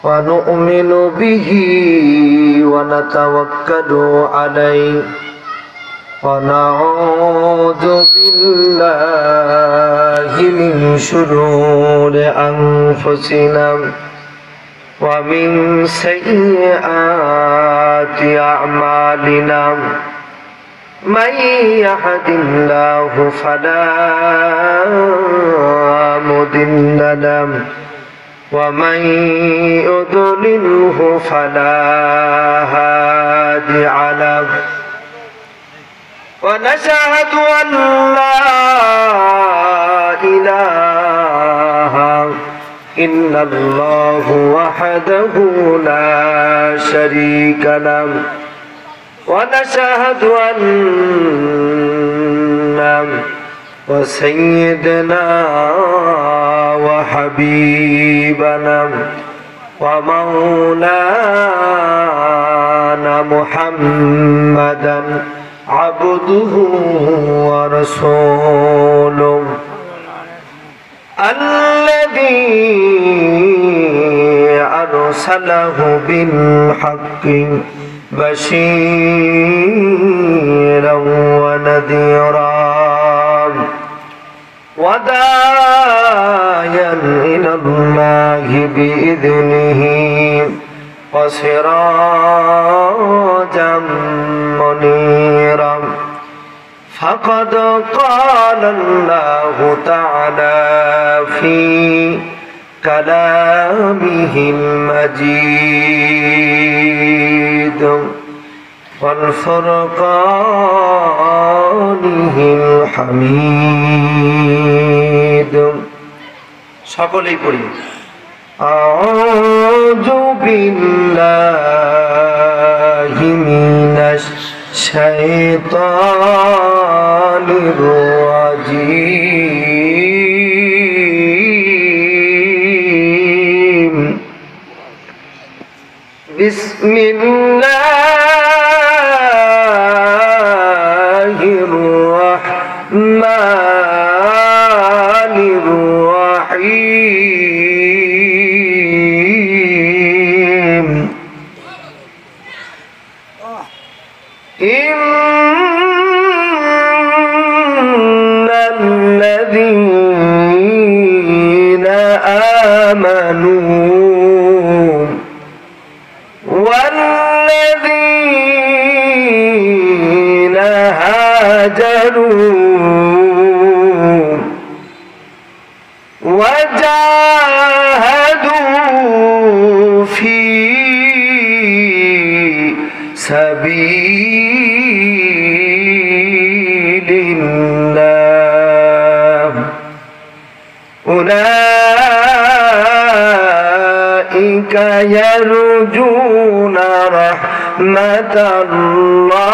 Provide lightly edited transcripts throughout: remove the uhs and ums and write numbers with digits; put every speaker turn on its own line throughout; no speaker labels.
ونؤمن به ونتوكل عليه ونعوذ بالله من شرور أنفسنا ومن سيئات أعمالنا من يهد الله فلا مضل له ومن يضلله فلا هادي له ونشهد أن لا إله إلا الله وحده لا شريك له ونشهد أن وسيدنا وحبيبنا ومولانا محمدا عبده ورسوله الذي أرسله بالحق بشيرا ونذيرا وداعيا إلى الله بإذنه وسراجا منيرا فقد قال الله تعالى في كلامه المجيد والفرقانه الحميد সকলেই পড়ি আউযু বিল্লাহি মিনাশ শাইতানির রাজীম বিসমিল্লাহির রাহমানির রাহিম ইন্নাল্লাযীনা আমানু والذين هاجروا وجاهدوا في سبيل الله أولئك يرجون رحمة الله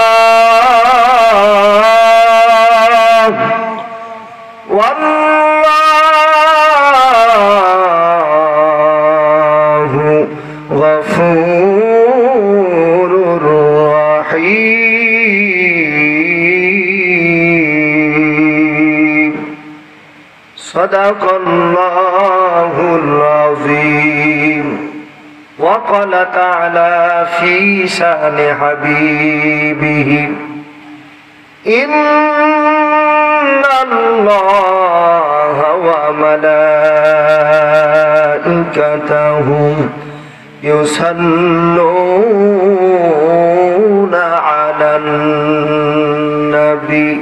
والله غفور رحيم صدق الله العظيم وقال تعالى في شأن حبيبه إن الله وملائكته يصلون على النبي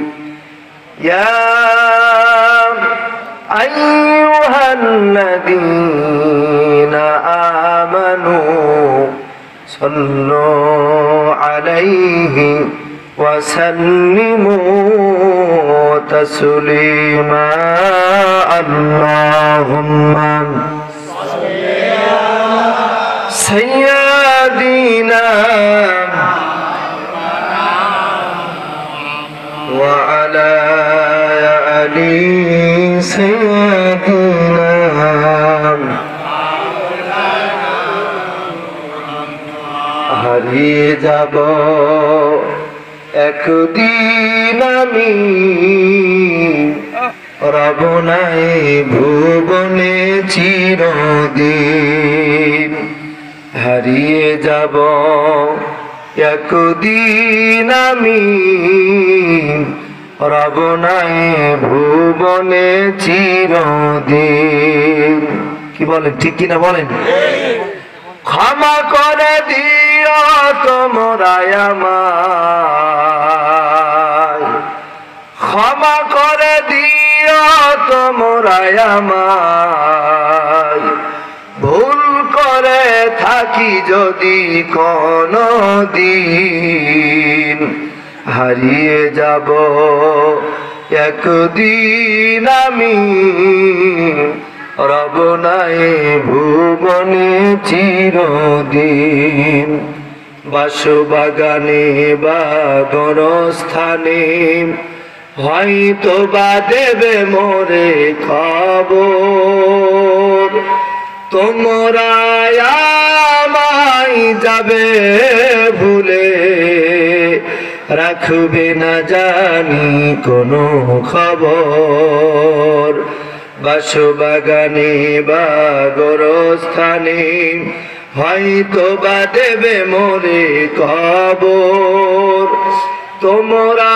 يا أيها الذين آمنوا صلوا عليه وسلموا تسليما اللهم صل على سيدنا وعلى آل سيدنا হারিয়ে যাব একদিন আমি রব নাই ভুবনে চিরদিন। হারিয়ে যাব একদিন আমি, রব নাই ভুবনে চিরদিন। কি বলেন, ঠিক কিনা বলেন? ক্ষমা করে দিও তোমরা আমায়, ক্ষমা করে দিও তোমরা আমায়, ভুল করে থাকি যদি কোনো দিন। হারিয়ে যাব একদিন আমি, রব নাই ভুবনে চিরদিন। বাসবাগানে বা গণস্থানে হয়তো বা দেবে মোরে খবর, তোমরা আমায় যাবে ভুলে, রাখবে না জানি কোনো খবর। বাসবাগানে বা গণস্থানে হয়তো বা দেবে মোরে খবর, তোমরা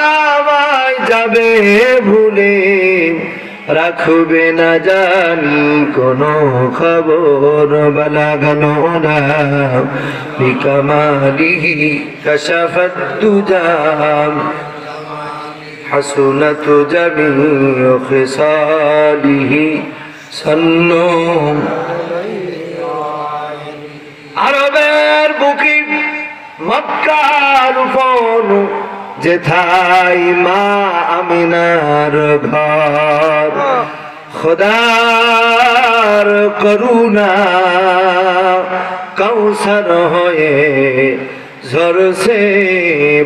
আমায় যাবে ভুলে, রাখবে না জানি কোনো খবর। বালাগাল উলা বিকামালিহি কাশাফাত দুজা, হাসুনাত জামিউ খিসালিহি সাল্লু। আরবের বুকে মক্কার উপর যেথায় মা আমিনার ঘর, খোদার করুণা কৌসর হয়ে ঝরছে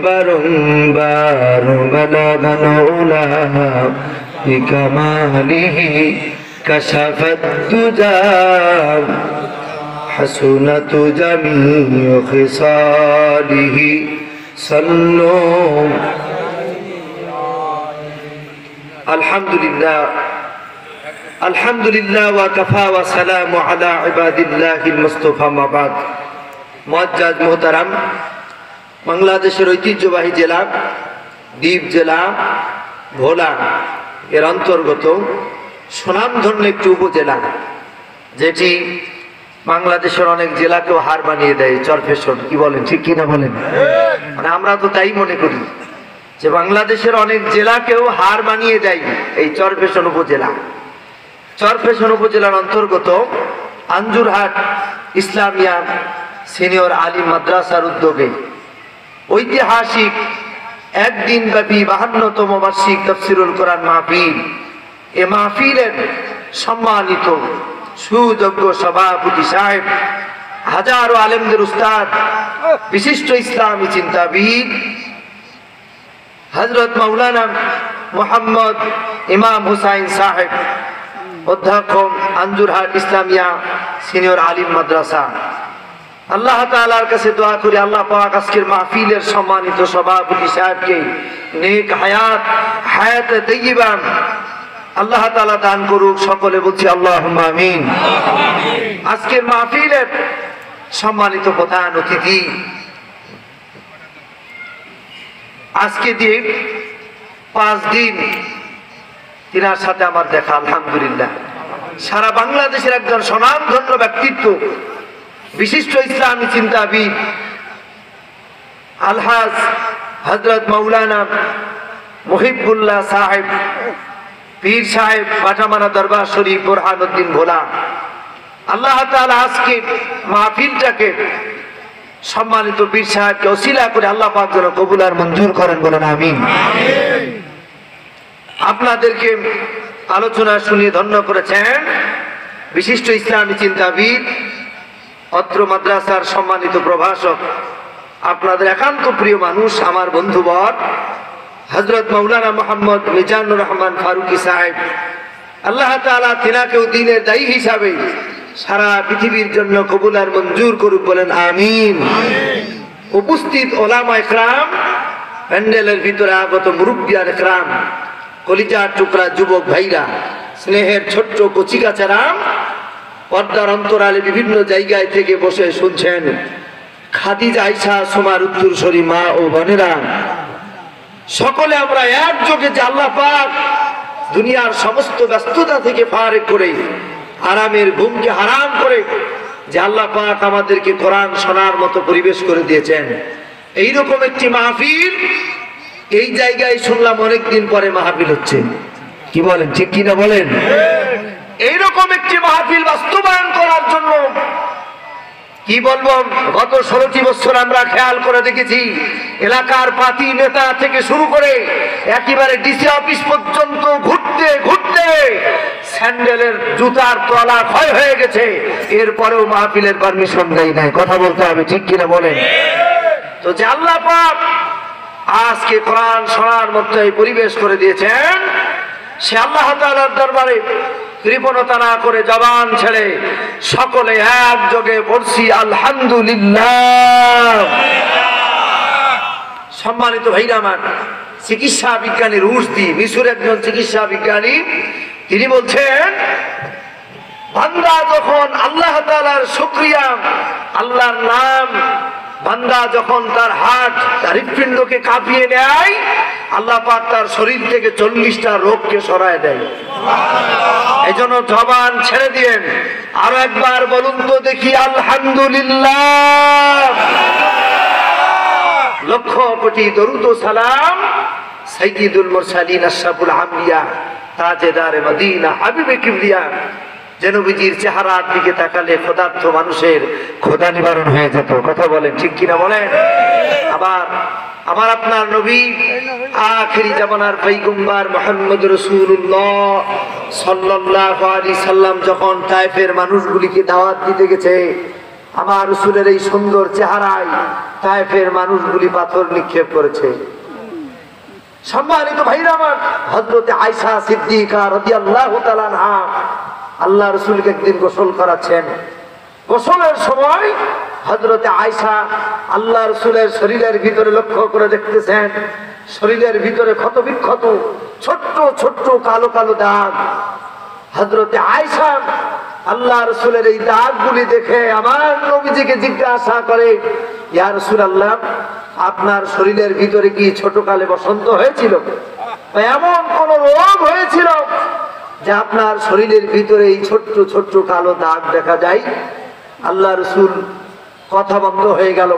বারংবার। বালাগাল উলা বিকামালিহি কাশাফাত দুজা, হাসুনাত জামিউ খিসালিহি সাল্লু। আলহামদুলিল্লাহ, আলহামদুলিল্লাহ ওয়া কাফা ওয়া সালামু আলা ইবাদিল্লাহিল মুস্তাফা। মা বাদ। মুআজ্জাজ মুহতারাম, বাংলাদেশের ঐতিহ্যবাহী জেলা দ্বীপ জেলা ভোলা এর অন্তর্গত সুনামধন্য একটি উপজেলা, যেটি বাংলাদেশের অনেক জেলাকেও হার মানিয়ে দেয়। চরফেশন, কি বলেন, ঠিক কিনা বলেন? মানে আমরা তো তাই মনে করি যে বাংলাদেশের অনেক জেলাকেও হার মানিয়ে দেয় এই চরফেশন উপজেলা। চরফেশন উপজেলার অন্তর্গত আঞ্জুরহাট ইসলামিয়া সিনিয়র আলিম মাদ্রাসার উদ্যোগে ঐতিহাসিক একদিন ব্যাপী 52তম বার্ষিক তাফসীরুল কোরআন মাহফিল, এ মাহফিলের সম্মানিত সুযোগ্য সভাপতি সাহেব, হাজারো আলেমদের উস্তাদ, বিশিষ্ট ইসলামী চিন্তাবিদ হযরত মাওলানা মুহাম্মদ ইমাম হুসাইন সাহেব, অধ্যক্ষ আঞ্জুরহাট ইসলামিয়া সিনিয়র আলিম মাদ্রাসা। আল্লাহ তাআলার কাছে দোয়া করি, আল্লাহ পাক আজকের মাহফিলের সম্মানিত সভাপতি সাহেবকে নেক হায়াতে তাইয়্যিবা আল্লাহ তাআলা দান করুক। সকলে বলছি আল্লাহুম্মা আমিন। আজকের মাহফিলের সম্মানিত প্রধান অতিথি, আজকে দিয়ে 5 দিন তিনার সাথে আমার দেখা, আলহামদুলিল্লাহ। সারা বাংলাদেশের একজন স্বনামধন্য ব্যক্তিত্ব, বিশিষ্ট ইসলামী চিন্তাবিদ আলহাজ হযরত মাওলানা মুহিবুল্লাহ সাহেব, পীর সাহেব, পাঠামারা দরবার শরীফ, বুরহানুদ্দিন ভোলা। আল্লাহ তাআলা আজকে মাহফিলটাকে সম্মানিত পীর সাহেবকে ওসিলা করে আল্লাহ পাক যেন কবুল আর মঞ্জুর করেন, বলেন আমিন। আপনাদেরকে আলোচনা শুনিয়ে ধন্য করেছেন বিশিষ্ট ইসলামী চিন্তাবিদ, অত্র মাদ্রাসার সম্মানিত প্রভাষক, আপনাদের একান্ত প্রিয় মানুষ, আমার বন্ধুবর হযরত মাওলানা মুহাম্মদ মিজানুর রহমান ফারুকী সাহেব। আল্লাহ তাআলা তিনাকেও দ্বীনের দায়ী হিসাবে সারা পৃথিবীর জন্য কবুল আর মঞ্জুর করুক, বলেন আমিন। উপস্থিত ওলামা ইকরাম, প্যান্ডেলের ভিতরে আগত মুরব্বিয়ান একরাম, কলিজার টুকরা যুবক ভাইরা, স্নেহের ছোট্ট কচিকাচারা পর্দার অন্তরালে বিভিন্ন জায়গায় থেকে বসে শুনছেন। খাদিজা, আয়েশা, সুমার উত্তরসূরি মা ও বোনেরা, সকলে আমরা একযোগে যে আল্লাহ পাক দুনিয়ার সমস্ত ব্যস্ততা থেকে ফারেক করে, আরামের ঘুমকে হারাম করে যে আল্লাহ পাক আমাদেরকে কোরআন শোনার মতো পরিবেশ করে দিয়েছেন, এইরকম একটি মাহফিল এই জায়গায় শুনলাম অনেকদিন পরে মাহফিল হচ্ছে। কি বলেন, ঠিক কিনা বলেন? এইরকম একটি মাহফিল বাস্তবায়ন করার জন্য কি বলবো, গত 16টি বছর আমরা খেয়াল করে দেখেছি, এলাকার পাতি নেতা থেকে শুরু করে একেবারে ডিসি অফিস পর্যন্ত ঘুরতে ঘুরতে স্যান্ডেলের জুতার তলা ক্ষয় হয়ে গেছে, এরপরেও মাহফিলের পারমিশন দেয় নাই। কথা বলতে হবে, ঠিক কিনা বলেন? তো যে আল্লাহ পাক আজকে কোরআন শোনার মধ্যে পরিবেশ করে দিয়েছেন, সে আল্লাহ তাআলার দরবারে কৃপণতা না করে জবান ছেড়ে সকলে একযোগে পড়ছি আলহামদুলিল্লাহ। সম্মানিত ভাইরা আমার, চিকিৎসা বিজ্ঞানী রুশদি, মিশর একজন চিকিৎসা বিজ্ঞানী, তিনি বলছেন বান্দা যখন আল্লাহ তাআলার শুকরিয়া, আল্লাহর নাম, বান্দা যখন তার হার্ট, তার হৃৎপিণ্ডকে কাঁপিয়ে নেয়, আল্লাহ পাক তার শরীর থেকে 40টা রোগকে সরায় দেয়। এজন্য জবান ছেড়ে দিয়েন, আরো একবার বলুন তো দেখি আলহামদুলিল্লাহ। লক্ষ কোটি দরুদ ও সালাম সাইয়্যিদুল মুরসালিন আশরাফুল আম্বিয়া তাজেদারে মদিনা হাবিবে কিবরিয়া যে নবীজির চেহারার দিকে তাকালে ক্ষুধার্ত মানুষের ক্ষুধা নিবারণ হয়ে যেত। কথা বলেন, ঠিক কিনা বলেন? আবার আমার আপনার নবী আখিরি জামানার পয়গম্বর মুহাম্মদ রাসূলুল্লাহ সাল্লাল্লাহু আলাইহি সাল্লাম যখন তায়েফের মানুষগুলিকে দাওয়াত দিতে গেছে, আমার রাসূলের এই সুন্দর চেহারায় তায়েফের মানুষগুলি পাথর নিক্ষেপ করেছে। সম্মানিত ভাইরা আমার, হযরতে আয়েশা সিদ্দিকা রাদিয়াল্লাহু তাআলা আনহা আল্লাহ রাসূলকে একদিন গোসল করাচ্ছেন। গোসলের সময় হযরতে আয়েশা আল্লাহ রাসূলের শরীরের ভিতরে লক্ষ্য করে দেখতেছেন, শরীরের ভিতরে ক্ষত বিক্ষত ছোট্ট ছোট্ট কালো কালো দাগ। হযরতে আয়েশা আল্লাহ রাসূলের এই দাগগুলি দেখে আমার নবীজিকে জিজ্ঞাসা করে, ইয়া রাসূলুল্লাহ, আপনার শরীরের ভিতরে কি ছোট কালে বসন্ত হয়েছিল, এমন কোন রোগ হয়েছিল যে আপনার শরীরের ভিতরে এই ছোট্ট ছোট্ট কালো দাগ দেখা যায়? আল্লাহ রাসূল কথা বন্ধ হয়ে গেল।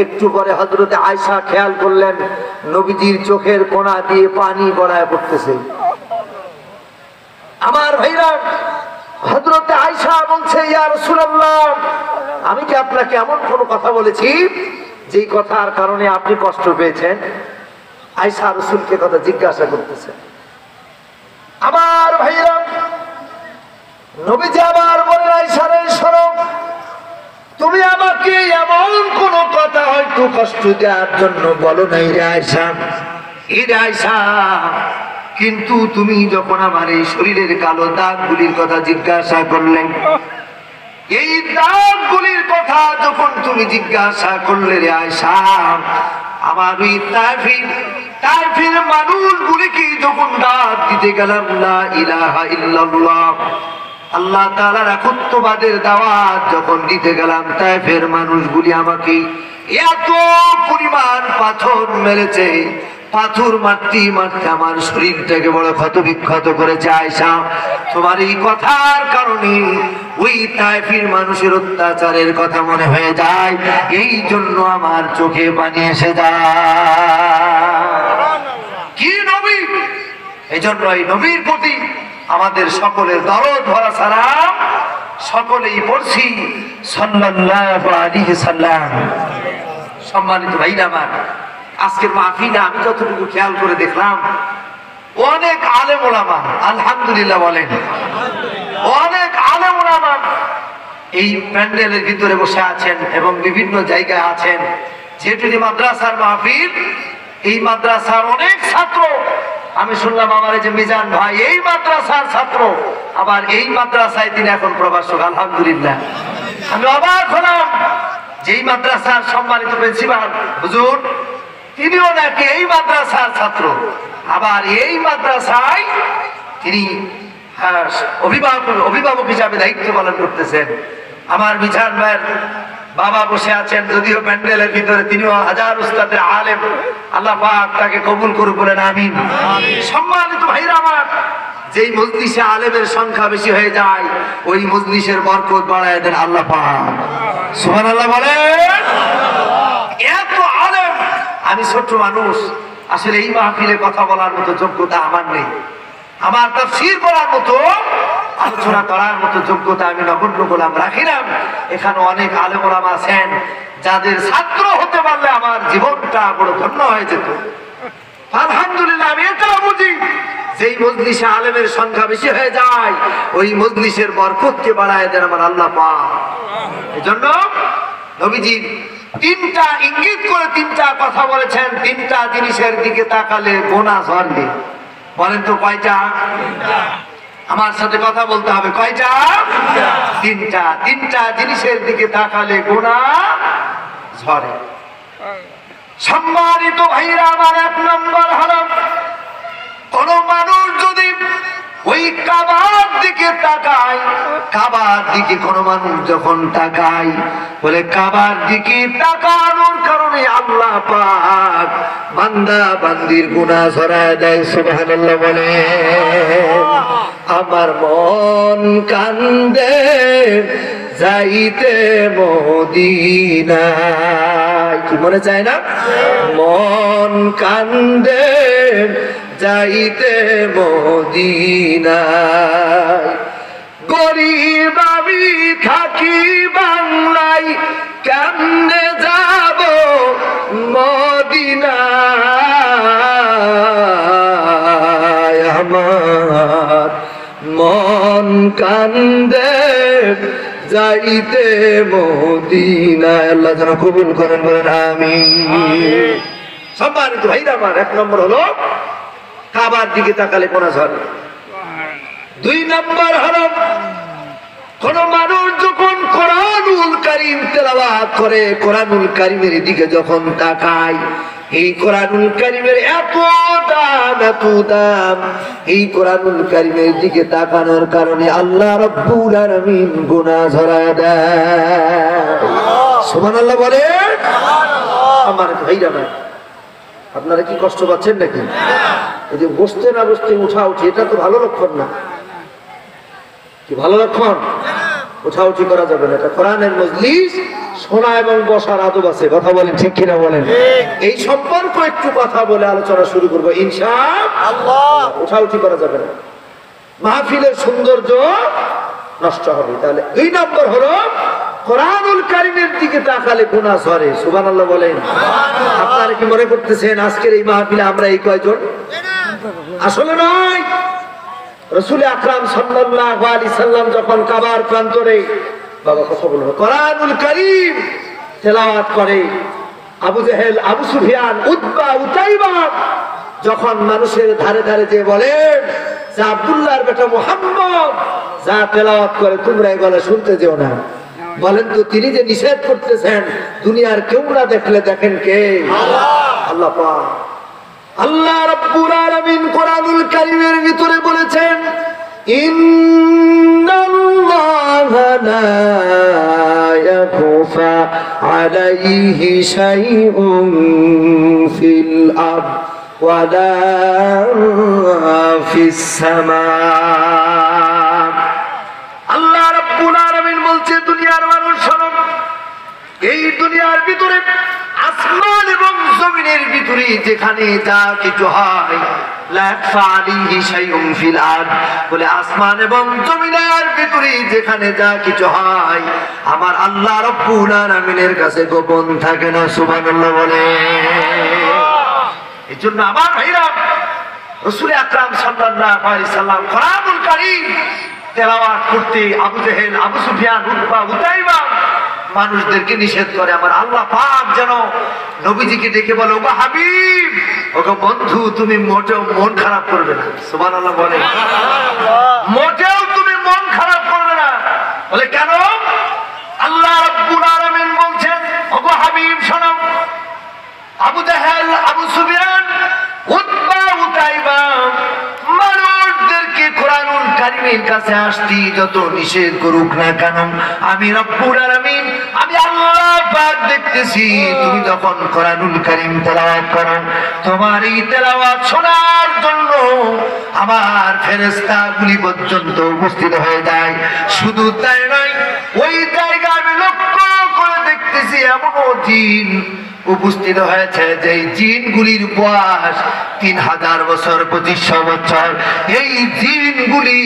একটু পরে হযরতে আয়েশা খেয়াল করলেন নবীজির চোখের কোণা দিয়ে পানি গড়ায় পড়তেছে। আমার ভাইরা, হযরতে আয়েশা বলছে, ইয়া রাসূলুল্লাহ, আমি কি আপনাকে এমন কোন কথা বলেছি যেই কথার কারণে আপনি কষ্ট পেয়েছেন? আয়েশা রাসূলকে কথা জিজ্ঞাসা করতেছে। আমার ভাইরা, নবীজি আবার বলেন, আয়েশা রে শোনো, তুমি আমাকে এমন কোন কথা হয়তো কষ্ট দেওয়ার জন্য বলো নাই রে আয়েশা। রে আয়েশা, কিন্তু তুমি যখন আমার এই শরীরের কালো দাগগুলির কথা জিজ্ঞাসা করলেন, এই দাগগুলির কথা যখন তুমি জিজ্ঞাসা করলে রে আয়েশা, আমার ওই তায়েফের মানুষগুলিকে যখন ডাক দিতে গেলাম, লা ইলাহা ইল্লাল্লাহ, আল্লাহ তাআলার একত্ববাদের দাওয়াত যখন দিতে গেলাম, তায়েফের মানুষগুলি আমাকে এত পরিমাণ পাথর মেরেছে, পাথর মারতে মারতে আমার শরীরটাকে বড় ক্ষত বিক্ষত করেছে। আয়েশা, তোমার এই কথার কারণে ওই তায়েফের মানুষের অত্যাচারের কথা মনে হয়ে যায়, এই জন্য আমার চোখে পানি এসে যায়। কি নবী! এই জন্য এই নবীর প্রতি আমাদের সকলের দরদ ভরা সালাম সকলেই পড়ছি সাল্লাল্লাহু আলাইহি সাল্লাম। সম্মানিত ভাইরা আমার, আজকের মাহফিলে আমি যতটুকু খেয়াল করে দেখলাম, অনেক আলেম ওলামা, আলহামদুলিল্লাহ বলেন, অনেক আলেম ওলামা এই প্যান্ডেলের ভিতরে বসে আছেন এবং বিভিন্ন জায়গায় আছেন। যেহেতু মাদ্রাসার মাহফিল, এই মাদ্রাসার অনেক ছাত্র, আমি শুনলাম আমার এই যে মিজান ভাই এই মাদ্রাসার ছাত্র, আবার এই মাদ্রাসায় তিনি এখন প্রভাষক। আলহামদুলিল্লাহ, আমি অবাক হলাম যে এই মাদ্রাসার সম্মানিত প্রিন্সিপাল হুজুর, তিনিও নাকি এই মাদ্রাসার ছাত্র, আবার এই মাদ্রাসায় তিনি অভিভাবক হিসাবে দায়িত্ব পালন করতেছেন। আমার মিজান ভাইয়ের বাবা বসে আছেন, যদিও প্যান্ডেলের ভিতরে, তিনিও হাজার উস্তাদের আলেম। আল্লাহ পাক তাকে কবুল করুন, বলেন আমিন। সম্মানিত ভাইরা আমার, যেই মজলিসে আলেমের সংখ্যা বেশি হয়ে যায় ওই মজলিসের বরকত বাড়ায় দেন আল্লাহ পাক। সুবহানাল্লাহ বলেন। এত আলেম, আমি ছোট মানুষ, আসলে এই মাহফিলে কথা বলার মতো যোগ্যতা আমার নেই। আমার তাফসীর করার মতো, আলোচনা করার মতো যোগ্যতা আমি নগণ্য গোলাম রাখিলাম। এখানে অনেক আলেম ওলামা আছেন যাদের ছাত্র হতে পারলে আমার জীবনটা বড় ধন্য হয়ে যেত। আলহামদুলিল্লাহ, আমি এটা বুঝি, যেই মজলিসে আলেমের সংখ্যা বেশি হয়ে যায় ওই মজলিসের বরকতকে বাড়ায় দেন আমার আল্লাহ পাক। এজন্য নবীজি তিনটা ইঙ্গিত করে তিনটা কথা বলেছেন, তিনটা জিনিসের দিকে তাকালে গোনা ঝরবে। বলেন তো কয়টা? আমার সাথে কথা বলতে হবে, কয়টা? তিনটা। তিনটা জিনিসের দিকে তাকালে গোনা ঝরে। সম্মানিত ভাইরা আমার, এক নম্বর হলো কোন মানুষ যদি ওই কাবার দিকে তাকায়, কাবার দিকে কোন মানুষ যখন তাকায়, বলে কাবার দিকে তাকানোর কারণে আল্লাহ পাক বান্দা বান্দির গুনাহ ঝরায় দেয়। সুবহানাল্লাহ বলে। আমার মন কান্দে যাইতে মদিনায়, কি মনে চায় না? মন কান্দে যাইতে মদিনায়, গরিব আমি থাকি বাংলায়, কেমনে যাব মদিনায়। আমার মন কান্দে যাইতে মদিনায়। আল্লাহ যেন কবুল করেন, বলেন আমিন। সম্মানিত ভাইরা আমার, এক নম্বর হলো কাবার দিকে তাকালে কোন ঝরে। দুই নম্বর হলো কোন মানুষ যখন কোরআনুল কারীম তেলাওয়াত করে, কোরআনুল কারীমের দিকে যখন তাকায়, এই কোরআনুল কারীমের এত দাম, এত দাম, এই কোরআনুল কারীমের দিকে তাকানোর কারণে আল্লাহ রাব্বুল আলামিন গুনাহ ঝরায় দেয়। সুবহানাল্লাহ বলেন। আমার ভাইরা ভাই, আপনারা কি কষ্ট পাচ্ছেন নাকি? এই যে বসতে না বসতে উঠা উঠি, এটা তো ভালো লক্ষণ না। কি ভালো লক্ষণ? উঠা উঠি করা যাবে না। এটা কোরআনের মজলিস, শোনা এবং বসার আদব আছে। কথা বলেন, ঠিক কিনা বলেন? এই সম্পর্ক একটু কথা বলে আলোচনা শুরু করবো ইনশাআল্লাহ। উঠা উঠি করা যাবে না, মাহফিলের সৌন্দর্য নষ্ট হবে। তাহলে দুই নম্বর হলো কোরআনুল কারীমের দিকে তাকালে গুনাহ ঝরে। সুবহানাল্লাহ বলেন। আপনারা কি মনে করতেছেন আজকের এই মাহফিলে আমরা এই কয়জন? আসলে নয়। রাসূল আকরাম সাল্লাল্লাহু আলাইহি সাল্লাম যখন কাবার প্রান্তরে, বাবা কথা বলবো, কোরআনুল কারীম তেলাওয়াত করে, আবু জেহেল, আবু সুফিয়ান, উতবা, উতাইবা যখন মানুষের ধারে ধারে যে বলেন যে আব্দুল্লাহর বেটা মুহাম্মদ যা তেলাওয়াত করে তোমরা এগুলো শুনতে যেও না, বলেন তো তিনি যে নিষেধ করতেছেন দুনিয়ার কেউ না দেখলে দেখেন কে? আল্লাহ পাক। আল্লাহ রাব্বুল আলামিন কোরআনুল কারীমের ভিতরে বলেছেন, ইন্নাল্লাহা লা ইয়াখফা আলাইহি শাইউন ফিল আরদ ওয়ালা ফিস সামা। আল্লাহ রাব্বুল আলামিন বলছে, দুনিয়ার মানুষ শোনো, এই দুনিয়ার ভিতরে আসমান এবং জমিনের ভিতরে যেখানে যা কিছু হয়, লা ইয়াখফা আলাইহি শাইউন ফিল আরদ, বলে আসমান এবং জমিনের ভিতরে যেখানে যা কিছু হয় আমার আল্লাহ রাব্বুল আলামিনের কাছে গোপন থাকে না। সুবহানাল্লাহ বলে। এজন্য আমার ভাইরা, রাসূল আকরাম সাল্লাল্লাহু আলাইহি সাল্লাম কোরআনুল কারীম তেলাওয়াত করতে আবু জেহেল, আবু সুফিয়ান, উতবা, উতাইবা মানুষদেরকে নিষেধ করে। আমার আল্লাহ পাক যেন নবীজিকে ডেকে বলে, ওগো হাবিব, ওগো বন্ধু, তুমি মোটেও মন খারাপ করবে না। সুবহানাল্লাহ বলে। মোটেও তুমি মন খারাপ করবে না। বলে কেন? আল্লাহ রাব্বুল আলামিন বলছেন, ওগো হাবিব শোনো, আবু জাহেল, আবু সুফিয়ান, উতবা, উতাইবা মানুষদেরকে কোরআনুল কারীমের কাছে আসতে যত নিষেধ করুক না কেন, আমি রব্বুল আলামিন, আমি আল্লাহ পাক দেখতেছি তুমি যখন কোরআনুল কারীম তেলাওয়াত করো, তোমার এই তেলাওয়াত শোনার জন্য আমার ফেরেশতাগুলি পর্যন্ত উপস্থিত হয়ে যায়। শুধু তাই নয়, ওই জায়গা আমি লক্ষ্য করে দেখতেছি এমনও জিন উপস্থিত হয়েছে যে জিনগুলির বয়স 3000 বছর, 2500 বছর। এই জিনগুলি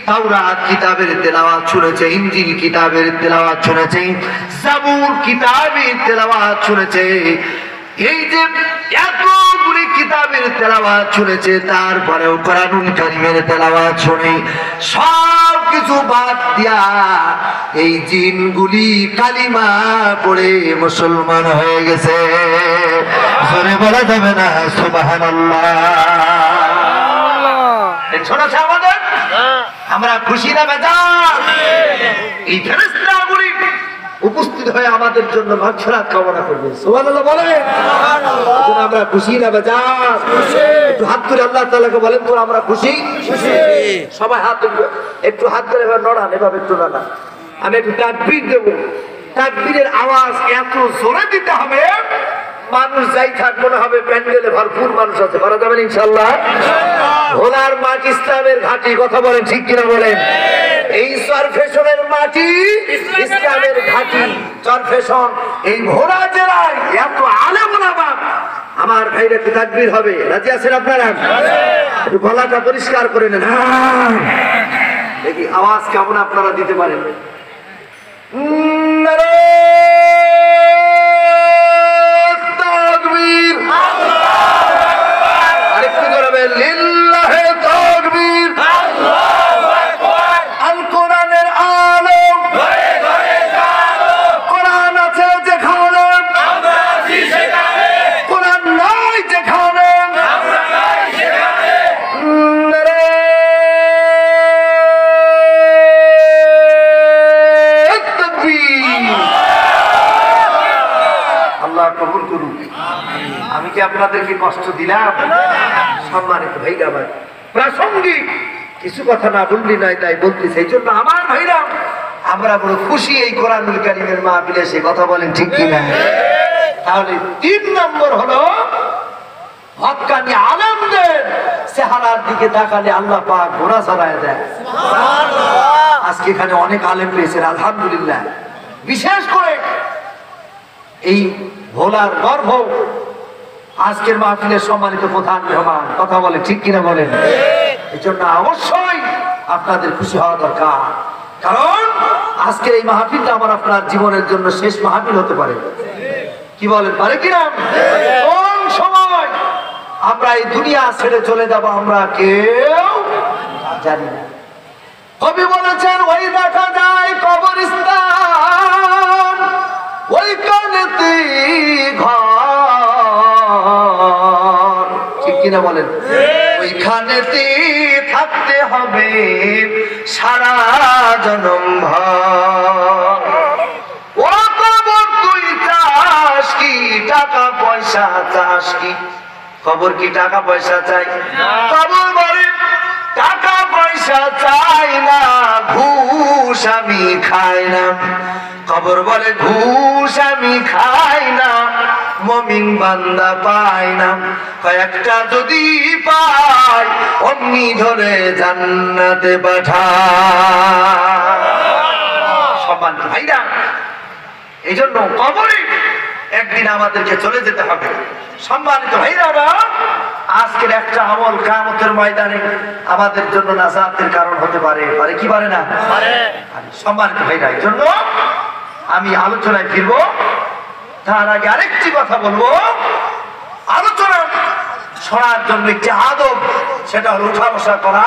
তাওরাত কিতাবের তেলাওয়াত শুনেছে, ইনজিল কিতাবের তেলাওয়াত শুনেছে, জাবুর কিতাবের তেলাওয়াত শুনেছে। এই যে এতগুলি কিতাবের তেলাওয়াত শুনেছে, তারপরেও কোরআনুল কারীমের তেলাওয়াত শুনে সব কিছু বাদ দিয়া এই জিনগুলি কালিমা পড়ে মুসলমান হয়ে গেছে। জোরে বলা যাবে না সুবহানাল্লাহ? শোনাছে আমাদের, আমরা খুশি না বেজার? এই ফেরেশতাগুলি উপস্থিত হয়ে আমাদের জন্য মাগফিরাত কামনা করবে। সুবহানাল্লাহ বলেন। আমরা খুশি না বেজার? একটু হাত তুলে আল্লাহ তাআলাকে বলেন তো আমরা খুশি? সবাই হাত তুলবে, একটু হাত করে এবার নড়ান, এভাবে একটু নড়ান। আমি একটু তাকবীর দেব, তাকবীরের আওয়াজ এত জোরে দিতে হবে মানুষ যাই থাক মনে হবে প্যান্ডেলে ভরপুর মানুষ আছে। করা যাবেন ইনশাআল্লাহ? ভোলার মাটি ইসলামের ঘাঁটি, কথা বলেন ঠিক কিনা বলেন? এই চরফেশনের মাটি ইসলামের ঘাঁটি, চরফেশন এই ভোলা জেলায় এত আলেম ওলামা। আমার ভাইরা কি তাকবীর হবে? রাজি আছেন আপনারা? একটু গলাটা পরিষ্কার করে নেন, দেখি আওয়াজ কেমন আপনারা দিতে পারেন। আরেকটু করবে লিল্লাহে তাকবীর। আল কোরআনের আলম, কোরআন আছে যেখানে আমরা আছি সেখানে, কোরআন নাই যেখানে আমরা নাই সেখানে। আল্লাহ কবুল করুন। আমি কি আপনাদেরকে কষ্ট দিলাম? সম্মানিত ভাইরা, আমার প্রাসঙ্গিক কিছু কথা না বললি নাই, তাই বলতেছি। এই জন্য আমার ভাইরা আমরা বড় খুশি এই কোরআনুল কারীমের মাহফিলে এসে, কথা বলেন ঠিক কিনা? তাহলে 3 নম্বর হলো হক্কানি আলেমদের চেহারার দিকে তাকালে আল্লাহ পাক গোনা ছড়ায় দেয়। আজকে এখানে অনেক আলেম পেয়েছেন আলহামদুলিল্লাহ। বিশেষ করে এই ভোলার গর্ভ আজকের মাহফিলের সম্মানিত প্রধান মেহমান, কথা বলে ঠিক কিনা বলেন? এই জন্য অবশ্যই আপনাদের খুশি হওয়া দরকার, কারণ আজকের এই মাহফিলটা আমার আপনার জীবনের জন্য শেষ মাহফিল হতে পারে। কি বলেন, পারে কিনা? কোন সময় আমরা এই দুনিয়া ছেড়ে চলে যাব আমরা কেউ জানি না। কবি বলেছেন, ওই দেখা যায় কবরস্থান, ওইখানেতে ঘর, ঠিক কিনা বলেন? ওইখানেতে থাকতে হবে সারা জনম ভর। ও কবর তুই চাস কি টাকা পয়সা চাস কি? কবর কি টাকা পয়সা চাই? কবর বলে টাকা পয়সা চাই না, ঘুষ আমি খাই না। কবর বলে ঘুষ আমি খাই না, মুমিন বান্দা পাই না। কয়েকটা যদি পাই অমনি ধরে জান্নাতে পাঠায়। সম্মানিত ভাইরা, এই জন্য কবরে একদিন আমাদেরকে চলে যেতে হবে। সম্মানিত ভাইরা, আজকের একটা আমল কিয়ামতের ময়দানে আমাদের জন্য নাজাতের কারণ হতে পারে, পারে কি পারে না? সম্মানিত ভাইরা, এই জন্য আমি আলোচনায় ফিরবো। তার আগে আরেকটি কথা বলবো। আলোচনা শোনার জন্য একটি আদব, সেটা হলো উঠা বসা করা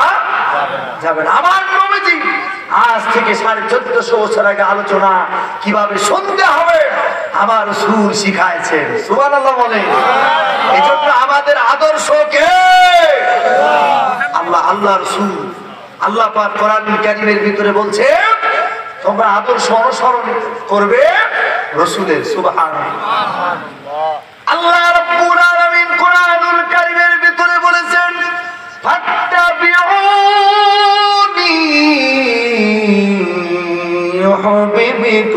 যাবে না। আমার নবীজি আজ থেকে 1450 বছর আগে আলোচনা কিভাবে শুনতে হবে আমার রাসূল শিখাইছেন। সুবহানাল্লাহ বলেন। এই জন্য আমাদের আদর্শ কে? আল্লাহ, আল্লাহ রাসূল। আল্লাহ পাক কোরআনুল কারীমের ভিতরে বলছে তোমরা আদর্শ অনুসরণ করবে রাসূলের। সুবহানাল্লাহ। আল্লাহ রাব্বুল আলামিন কোরআনুল কারীমের ভিতরে বলেছেন ফাত্তাবিউনি ইউহিব্বুকুমুল্লাহ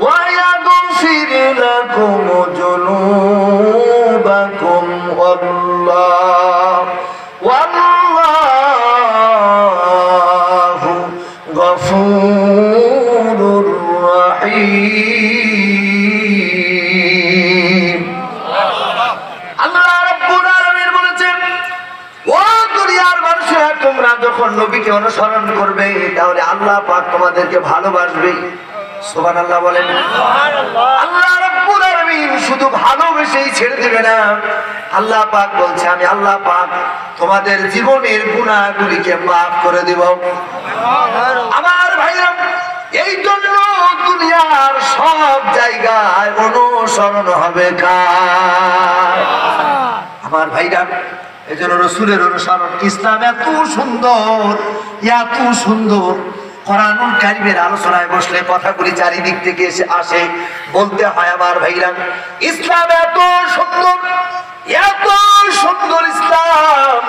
ওয়া ইয়াগফির লাকুম যুনুবাকুম ওয়াল্লাহু গফুরুর রাহিম। আল্লাহ রাব্বুল আলামিন বলেছেন ও দুনিয়ার মানুষেরা তোমরা যখন নবীকে অনুসরণ করবে তাহলে আল্লাহ পাক তোমাদেরকে ভালোবাসবে। সুবহানাল্লাহ বলেন। আল্লাহ রাব্বুল আলামিন শুধু ভালোবেসেই ছেড়ে দিবে না, আল্লাহ পাক বলছে আমি আল্লাহ পাক তোমাদের জীবনের গুনাহগুলিকে মাফ করে দেব। আমার ভাইরা, এই জন্য দুনিয়ার সব জায়গায় অনুসরণ হবে কার? আমার ভাইরা, এই জন্য রসুলের অনুসরণ। ইসলাম এত সুন্দর, এত সুন্দর, কোরআনুল কারীমের আলোচনায় বসলে কথাগুলি চারিদিক থেকে এসে আসে, বলতে হয় আমার ভাইরা ইসলাম এত সুন্দর, এত সুন্দর ইসলাম,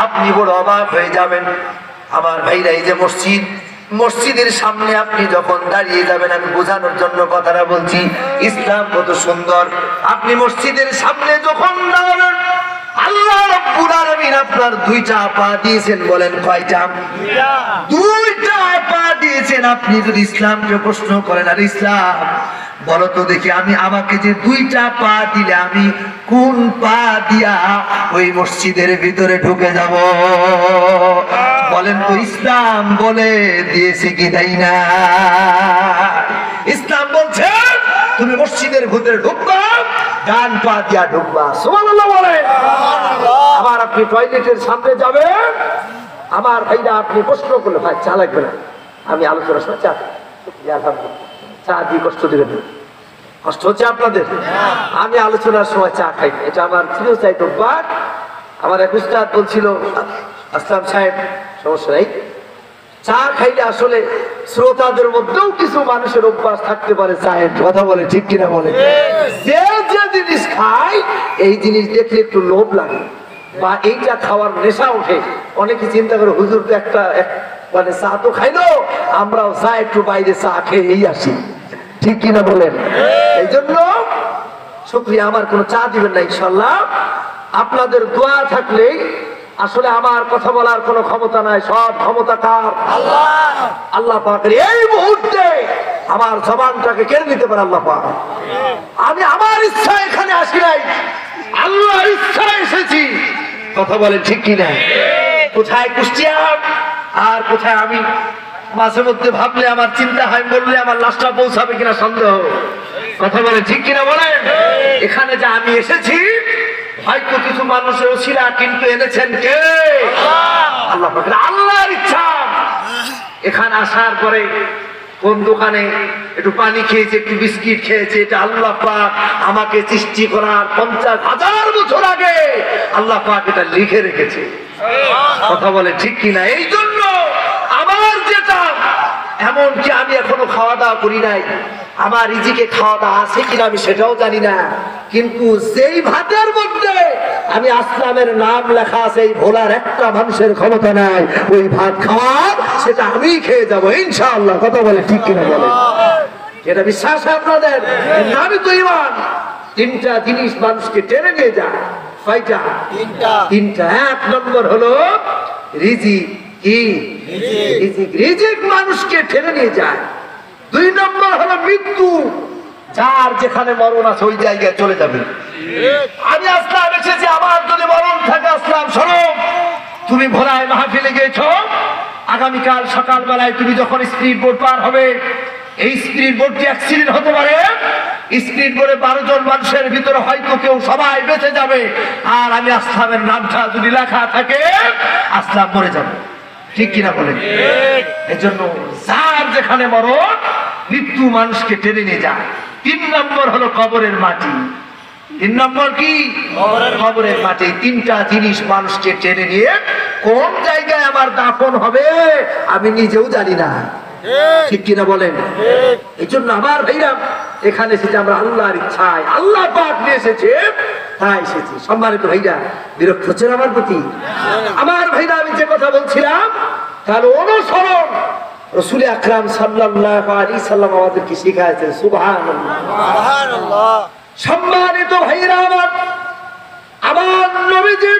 আপনি বড় অবাক হয়ে যাবেন। আমার ভাইরা, এই যে মসজিদ, মসজিদের সামনে আপনি যখন দাঁড়িয়ে যাবেন, আমি বোঝানোর জন্য কথাটা বলছি, ইসলাম কত সুন্দর। আপনি মসজিদের সামনে যখন দাঁড়াবেন, আল্লাহ রাব্বুল আলামিন আপনার দুইটা পা দিয়েছেন, বলেন কয়টা? দুইটা পা দিয়েছেন। আপনি যদি ইসলামকে প্রশ্ন করেন, আর ইসলাম বলো তো দেখি, আমি আমাকে যে দুইটা পা দিলে আমি কোন পা দিয়া ওই মসজিদের ভিতরে ঢুকে যাব? বলেন তো ইসলাম বলে দিয়েছে কি তাই না? ইসলাম বলছে তুমি মসজিদের ভিতরে ঢুকবা, ডান পা দিয়া ঢুকবা। সুবহানাল্লাহ বলেন। আবার আপনি টয়লেটের সামনে যাবেন, আমার ভাইরা আপনি প্রশ্ন করলে ভাই চা লাগবে না, আমি আলোচনার সময় চা চা দিয়ে কষ্ট দিবেন, কষ্ট হচ্ছে আপনাদের? আমি আলোচনার সময় চা খাই, এটা আমার ছিল চাইতো। বাট আমার এক উস্তাদ বলছিল, আসলাম সাহেব সমস্যা নাই, চা খাইলে আসলে শ্রোতাদের মধ্যেও কিছু মানুষের অভ্যাস থাকতে পারে চায়ের, কথা বলে ঠিক কিনা বলে, যে যে জিনিস খায় এই জিনিস দেখলে একটু লোভ লাগে বা এইটা খাওয়ার নেশা ওঠে। অনেকে চিন্তা করে হুজুর তো একটা মানে চা তো খাইলো, আমরাও চা একটু বাইরে চা খেয়েই আসি, ঠিক কিনা বলেন? এই জন্য শুকরিয়া, আমার কোনো চা দিবেন না ইনশাল্লাহ, আপনাদের দোয়া থাকলেই। আসলে আমার কথা বলার কোনো ক্ষমতা নাই, সব ক্ষমতা কার? আল্লাহ। আল্লাহ পাকের এই মুহূর্তে আমার জবানটাকে কেড়ে নিতে পারে আল্লাহ পাক। আমি আমার ইচ্ছা এখানে আসি নাই, আল্লাহর ইচ্ছা এসেছি, কথা বলেন ঠিক কিনা? কোথায় কুষ্টিয়া আর কোথায় আমি মাঝে মধ্যে ভাবলে আমার চিন্তা হয়, বললে আমার লাশটা পৌঁছাবে কিনা সন্দেহ, কথা বলেন ঠিক কিনা বলেন? এখানে যে আমি এসেছি হয়তো কিছু মানুষের ওসিলা, কিন্তু এনেছেন কে? আল্লাহ পাক। আল্লাহর ইচ্ছা। এখানে আসার পরে কোন দোকানে একটু পানি খেয়েছে, একটু বিস্কিট খেয়েছে, এটা আল্লাহ পাক আমাকে সৃষ্টি করার 50,000 বছর আগে আল্লাহ পাক এটা লিখে রেখেছে, কথা বলে ঠিক কিনা? এই জন্য আমার যেটা, এমনকি আমি এখনো খাওয়া দাওয়া করি নাই, আমার রিজিকে খাওয়া দাওয়া আছে কিনা আমি সেটাও জানি না, কিন্তু যেই ভাতের মধ্যে আমি আসলামের নাম লেখা আছে, এই ভোলার একটা মানুষের ক্ষমতা নাই ওই ভাত খাওয়ার, সেটা আমি খেয়ে যাবো ইনশাআল্লাহ, কথা বলে ঠিক কিনা বলে? এটা বিশ্বাস আপনাদের? নামই তো ঈমান। তিনটা জিনিস মানুষকে টেনে নিয়ে যায়। কয়টা? তিনটা। এক নম্বর হলো রিজিক। কি? রিজিক মানুষকে টেনে নিয়ে যায়। দুই নম্বর হলো মৃত্যু, যার যেখানে মরণ আছে ওই জায়গায় চলে যাবে। আমি আসলাম এসেছি, আমার যদি মরণ থাকে, আসলাম শোনো, তুমি ভোলায় মাহফিলে গেছো, আগামীকাল সকালবেলায় তুমি যখন স্পিড বোট পার হবে, এই স্পিড বোটটি অ্যাক্সিডেন্ট হতে পারে, স্পিড বোটে 12 জন মানুষের ভিতরে হয়তো কেউ সবাই বেঁচে যাবে, আর আমি আসলামের নামটা যদি লেখা থাকে, আসলাম মরে যাবে, ঠিক কিনা বলেন? এই জন্য যার যেখানে মরণ, মৃত্যু মানুষকে টেনে নিয়ে যায়। 3 নম্বর হলো কবরের মাটি। 3 নম্বর কি? কবরের মাটি। তিনটা জিনিস মানুষকে টেনে নিয়ে কোন জায়গায় আমার দাফন হবে আমি নিজেও জানি না, ঠিক কিনা বলেন? এই জন্য আমার ভাইরা এখানে এসেছে আমরা আল্লাহর ইচ্ছায়, আল্লাহ পাক নিয়ে এসেছে তাই এসেছি। সম্মানিত ভাইরা, বিরক্ত হচ্ছেন আমার প্রতি? আমার ভাইরা, আমি যে কথা বলছিলাম তার অনুসরণ রাসূল আকরাম সাল্লাল্লাহু আলাইহি সাল্লাম আমাদেরকে শিখাইছেন। সুবহানাল্লাহ। সম্মানিত ভাইরা, আমার নবীজি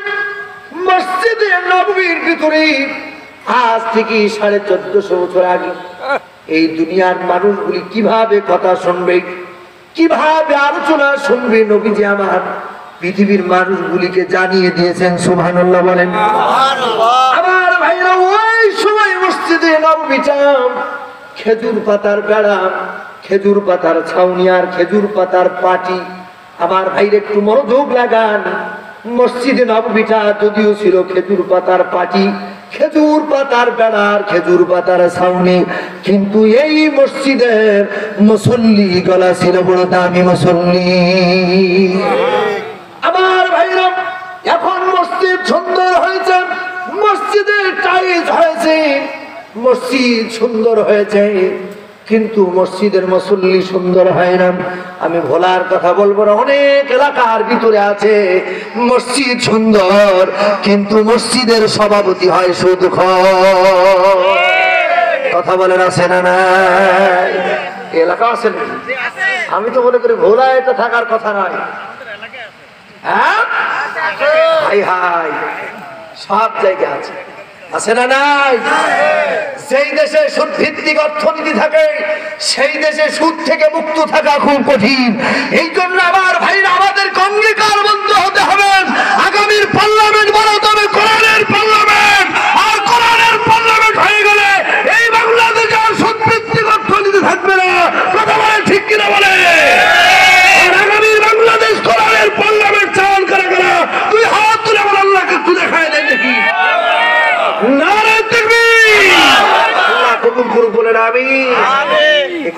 মসজিদে নববীর ভিতরে আজ থেকে 1450 বছর আগে এই দুনিয়ার মানুষগুলি কিভাবে কথা শুনবে, কিভাবে আলোচনা শুনবে, নবীজি আমার পৃথিবীর মানুষগুলিকে জানিয়ে দিয়েছেন। সুবহানাল্লাহ বলেন। আমার ভাইরা, ওই সময় মসজিদে নববীটা খেজুর পাতার বেড়া, খেজুর পাতার ছাউনি আর খেজুর পাতার পাটি। আমার ভাইরা একটু মনোযোগ লাগান, মসজিদে নববীটা যদিও ছিল খেজুর পাতার পাটি, খেজুর পাতার বেড়ার, খেজুর পাতার ছাউনি, কিন্তু এই মসজিদের মুসল্লি গলা ছিল বড় দামি মুসল্লি। আমার ভাইরা, এখন মসজিদ সুন্দর হয়েছে, মসজিদে টাইলস হয়েছে, মসজিদ সুন্দর হয়েছে, কিন্তু মসজিদের মুসল্লি সুন্দর হয় না। আমি ভোলার কথা বলবো না, অনেক এলাকার ভিতরে আছে মসজিদ সুন্দর, কিন্তু মসজিদের সভাপতি হয় সুদখোর। কথা বলেন আছে না নাই? এলাকা আছে না? আমি তো মনে করি ভোলা এটা থাকার কথা নয়। হ্যাঁ, হাই হাই, সব জায়গায় আছে, আছে না নাই? যেই দেশে সুদ ভিত্তিক অর্থনীতি থাকে সেই দেশে সুদ থেকে মুক্ত থাকা খুব কঠিন। এই জন্য আমার ভাইরা, আমাদের অঙ্গীকারবদ্ধ হতে হবে, আগামীর পার্লামেন্ট বানাতে হবে কোরআনের পার্লামেন্ট, আর কোরআনের পার্লামেন্ট হয়ে গেলে এই বাংলাদেশে আর সুদ ভিত্তিক অর্থনীতি থাকবে না। কথা বলে ঠিক কিনা বলে? আগামীর বাংলাদেশ কোরআনের পার্লামেন্ট চালন করা গেল, তুই হাত তুলে আমার আল্লাহকে একটু দেখায় দেয় দেখি।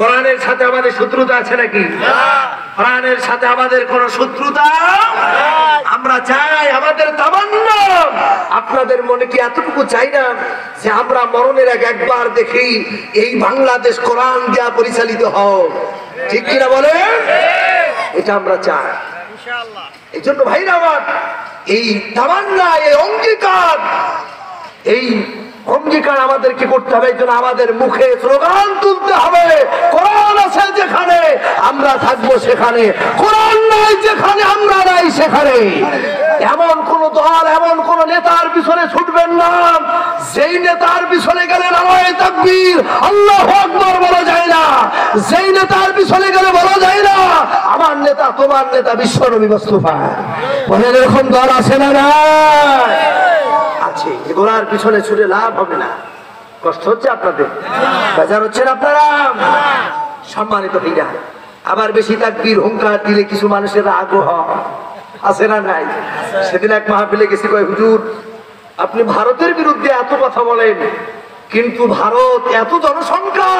কোরআনের সাথে আমাদের শত্রুতা আছে নাকি? কোরআনের সাথে আমাদের কোন শত্রুতা? আমরা চাই, আমাদের তামান্না, আপনাদের মনে কি এতটুকু চাই না যে আমরা মরণের আগে একবার দেখি এই বাংলাদেশ কোরআন দিয়া পরিচালিত হোক? ঠিক কিনা বলে? এটা আমরা চাই। এই জন্য ভাইরা আমার, এই তামান্না, এই অঙ্গীকার, এই অঙ্গীকার আমাদেরকে করতে হবে। এই জন্য আমাদের মুখে স্লোগান তুলতে হবে, কোরআন আছে যেখানে আমরা থাকবো সেখানে, কোরআন নাই যেখানে আমরা নাই সেখানে। এমন কোন দল, এমন কোন নেতার পিছনে ছুটবেন না যেই নেতার পিছনে গেলে নারায়ে তাকবীর আল্লাহু আকবার বলা যায় না, যেই নেতার পিছনে গেলে বলা যায় না আমার নেতা, তোমার নেতা বিশ্বনবী মুস্তাফা। বলেন, এরকম দল আছে না? না আছে। এগুলার পিছনে ছুটে লাভ হবে না। কষ্ট হচ্ছে আপনাদের, বেজার হচ্ছেন আপনারা? সম্মানিত ভাইরা, আবার বেশি তাকবীর হুঙ্কার দিলে কিছু মানুষের আগ্রহ আছে না নাই? সেদিন এক মাহফিলে গেছি, কয় হুজুর আপনি ভারতের বিরুদ্ধে এত কথা বলেন, কিন্তু ভারত এত জনসংখ্যা,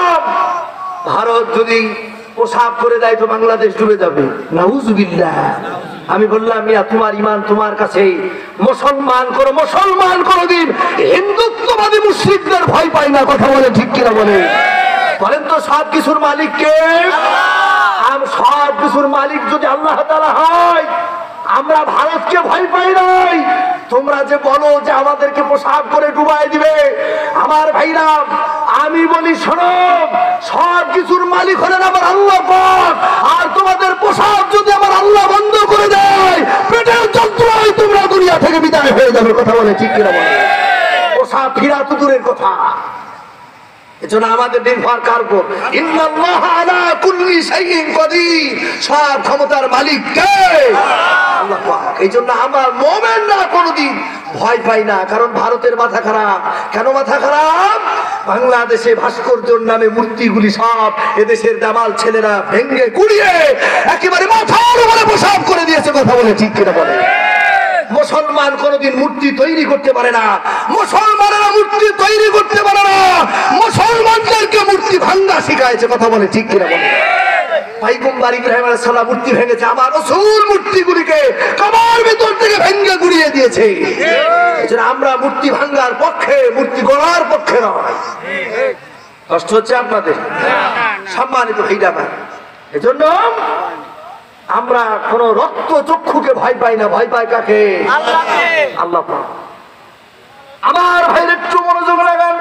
ভারত যদি প্রসাব করে দেয় তো বাংলাদেশ ডুবে যাবে। নাউজুবিল্লাহ। আমি বললাম, মিয়া তোমার ইমান তোমার কাছে, মুসলমান করো, মুসলমান কোনদিন হিন্দুত্ববাদী মুশরিকদের ভয় পাই না। কথা বলে ঠিক কিনা বলে? বলেন তো, সব কিছুর মালিক কে? সব কিছুর মালিক যদি আল্লাহ তাআলা হয়, আমরা ভারতকে ভয় পাই নাই। তোমরা যে বলো যে আমাদেরকে প্রসাব করে ডুবাই দিবে, আমার ভাইরা আমি বলি শোনো, সব কিছুর মালিক হলেন আমার আল্লাহ পাক। আর তোমাদের প্রসাব যদি আমার আল্লাহ বন্ধ করে দেয়, পেটের যন্ত্রণায় তোমরা দুনিয়া থেকে বিদায় হয়ে যাবে। কথা বলে ঠিক কিনা বলে? প্রসাব ফিরা তো দূরের কথা। এজন্য আমাদের নির্ভর করব, ইন্নাল্লাহা আলা কুল্লি শাইইন কাদির, সব ক্ষমতার মালিক কে? আল্লাহ পাক। এইজন্য আমরা মুমিনরা কোনদিন ভয় পাই না, কারণ ভারতের মাথা খারাপ। কেন মাথা খারাপ? বাংলাদেশে ভাস্কর্যের নামে মূর্তিগুলি সব এদেশের দামাল ছেলেরা ভেঙ্গে গুড়িয়ে একেবারে মাথার উপরে প্রসাব করে দিয়েছে। কথা বলে ঠিক কিনা বলে? মুসলমান কোনদিন মূর্তি তৈরি করতে পারে না, মুসলমানেরা মূর্তি তৈরি করতে পারে না, মুসলমানদেরকে মূর্তি ভাঙা শিখাইছে। কথা বলে ঠিক কিনা বলে? পয়গম্বর ইব্রাহিম আলাইহিস সালাম মূর্তি ভেঙেছে, আমার রাসূল মূর্তিগুলিকে কাবার ভিতর থেকে ভেঙে গুড়িয়ে দিয়েছে। এজন্য আমরা মূর্তি ভাঙার পক্ষে, মূর্তি গড়ার পক্ষে নয়। কষ্ট হচ্ছে আপনাদের? সম্মানিত ভাইরা আমার, এজন্য আমরা কোন রক্ত চক্ষুকে ভয় পাই না, ভয় পাই কাকে? আল্লাহ পাক। আমার ভাইয়ের একটু মনোযোগ লাগান।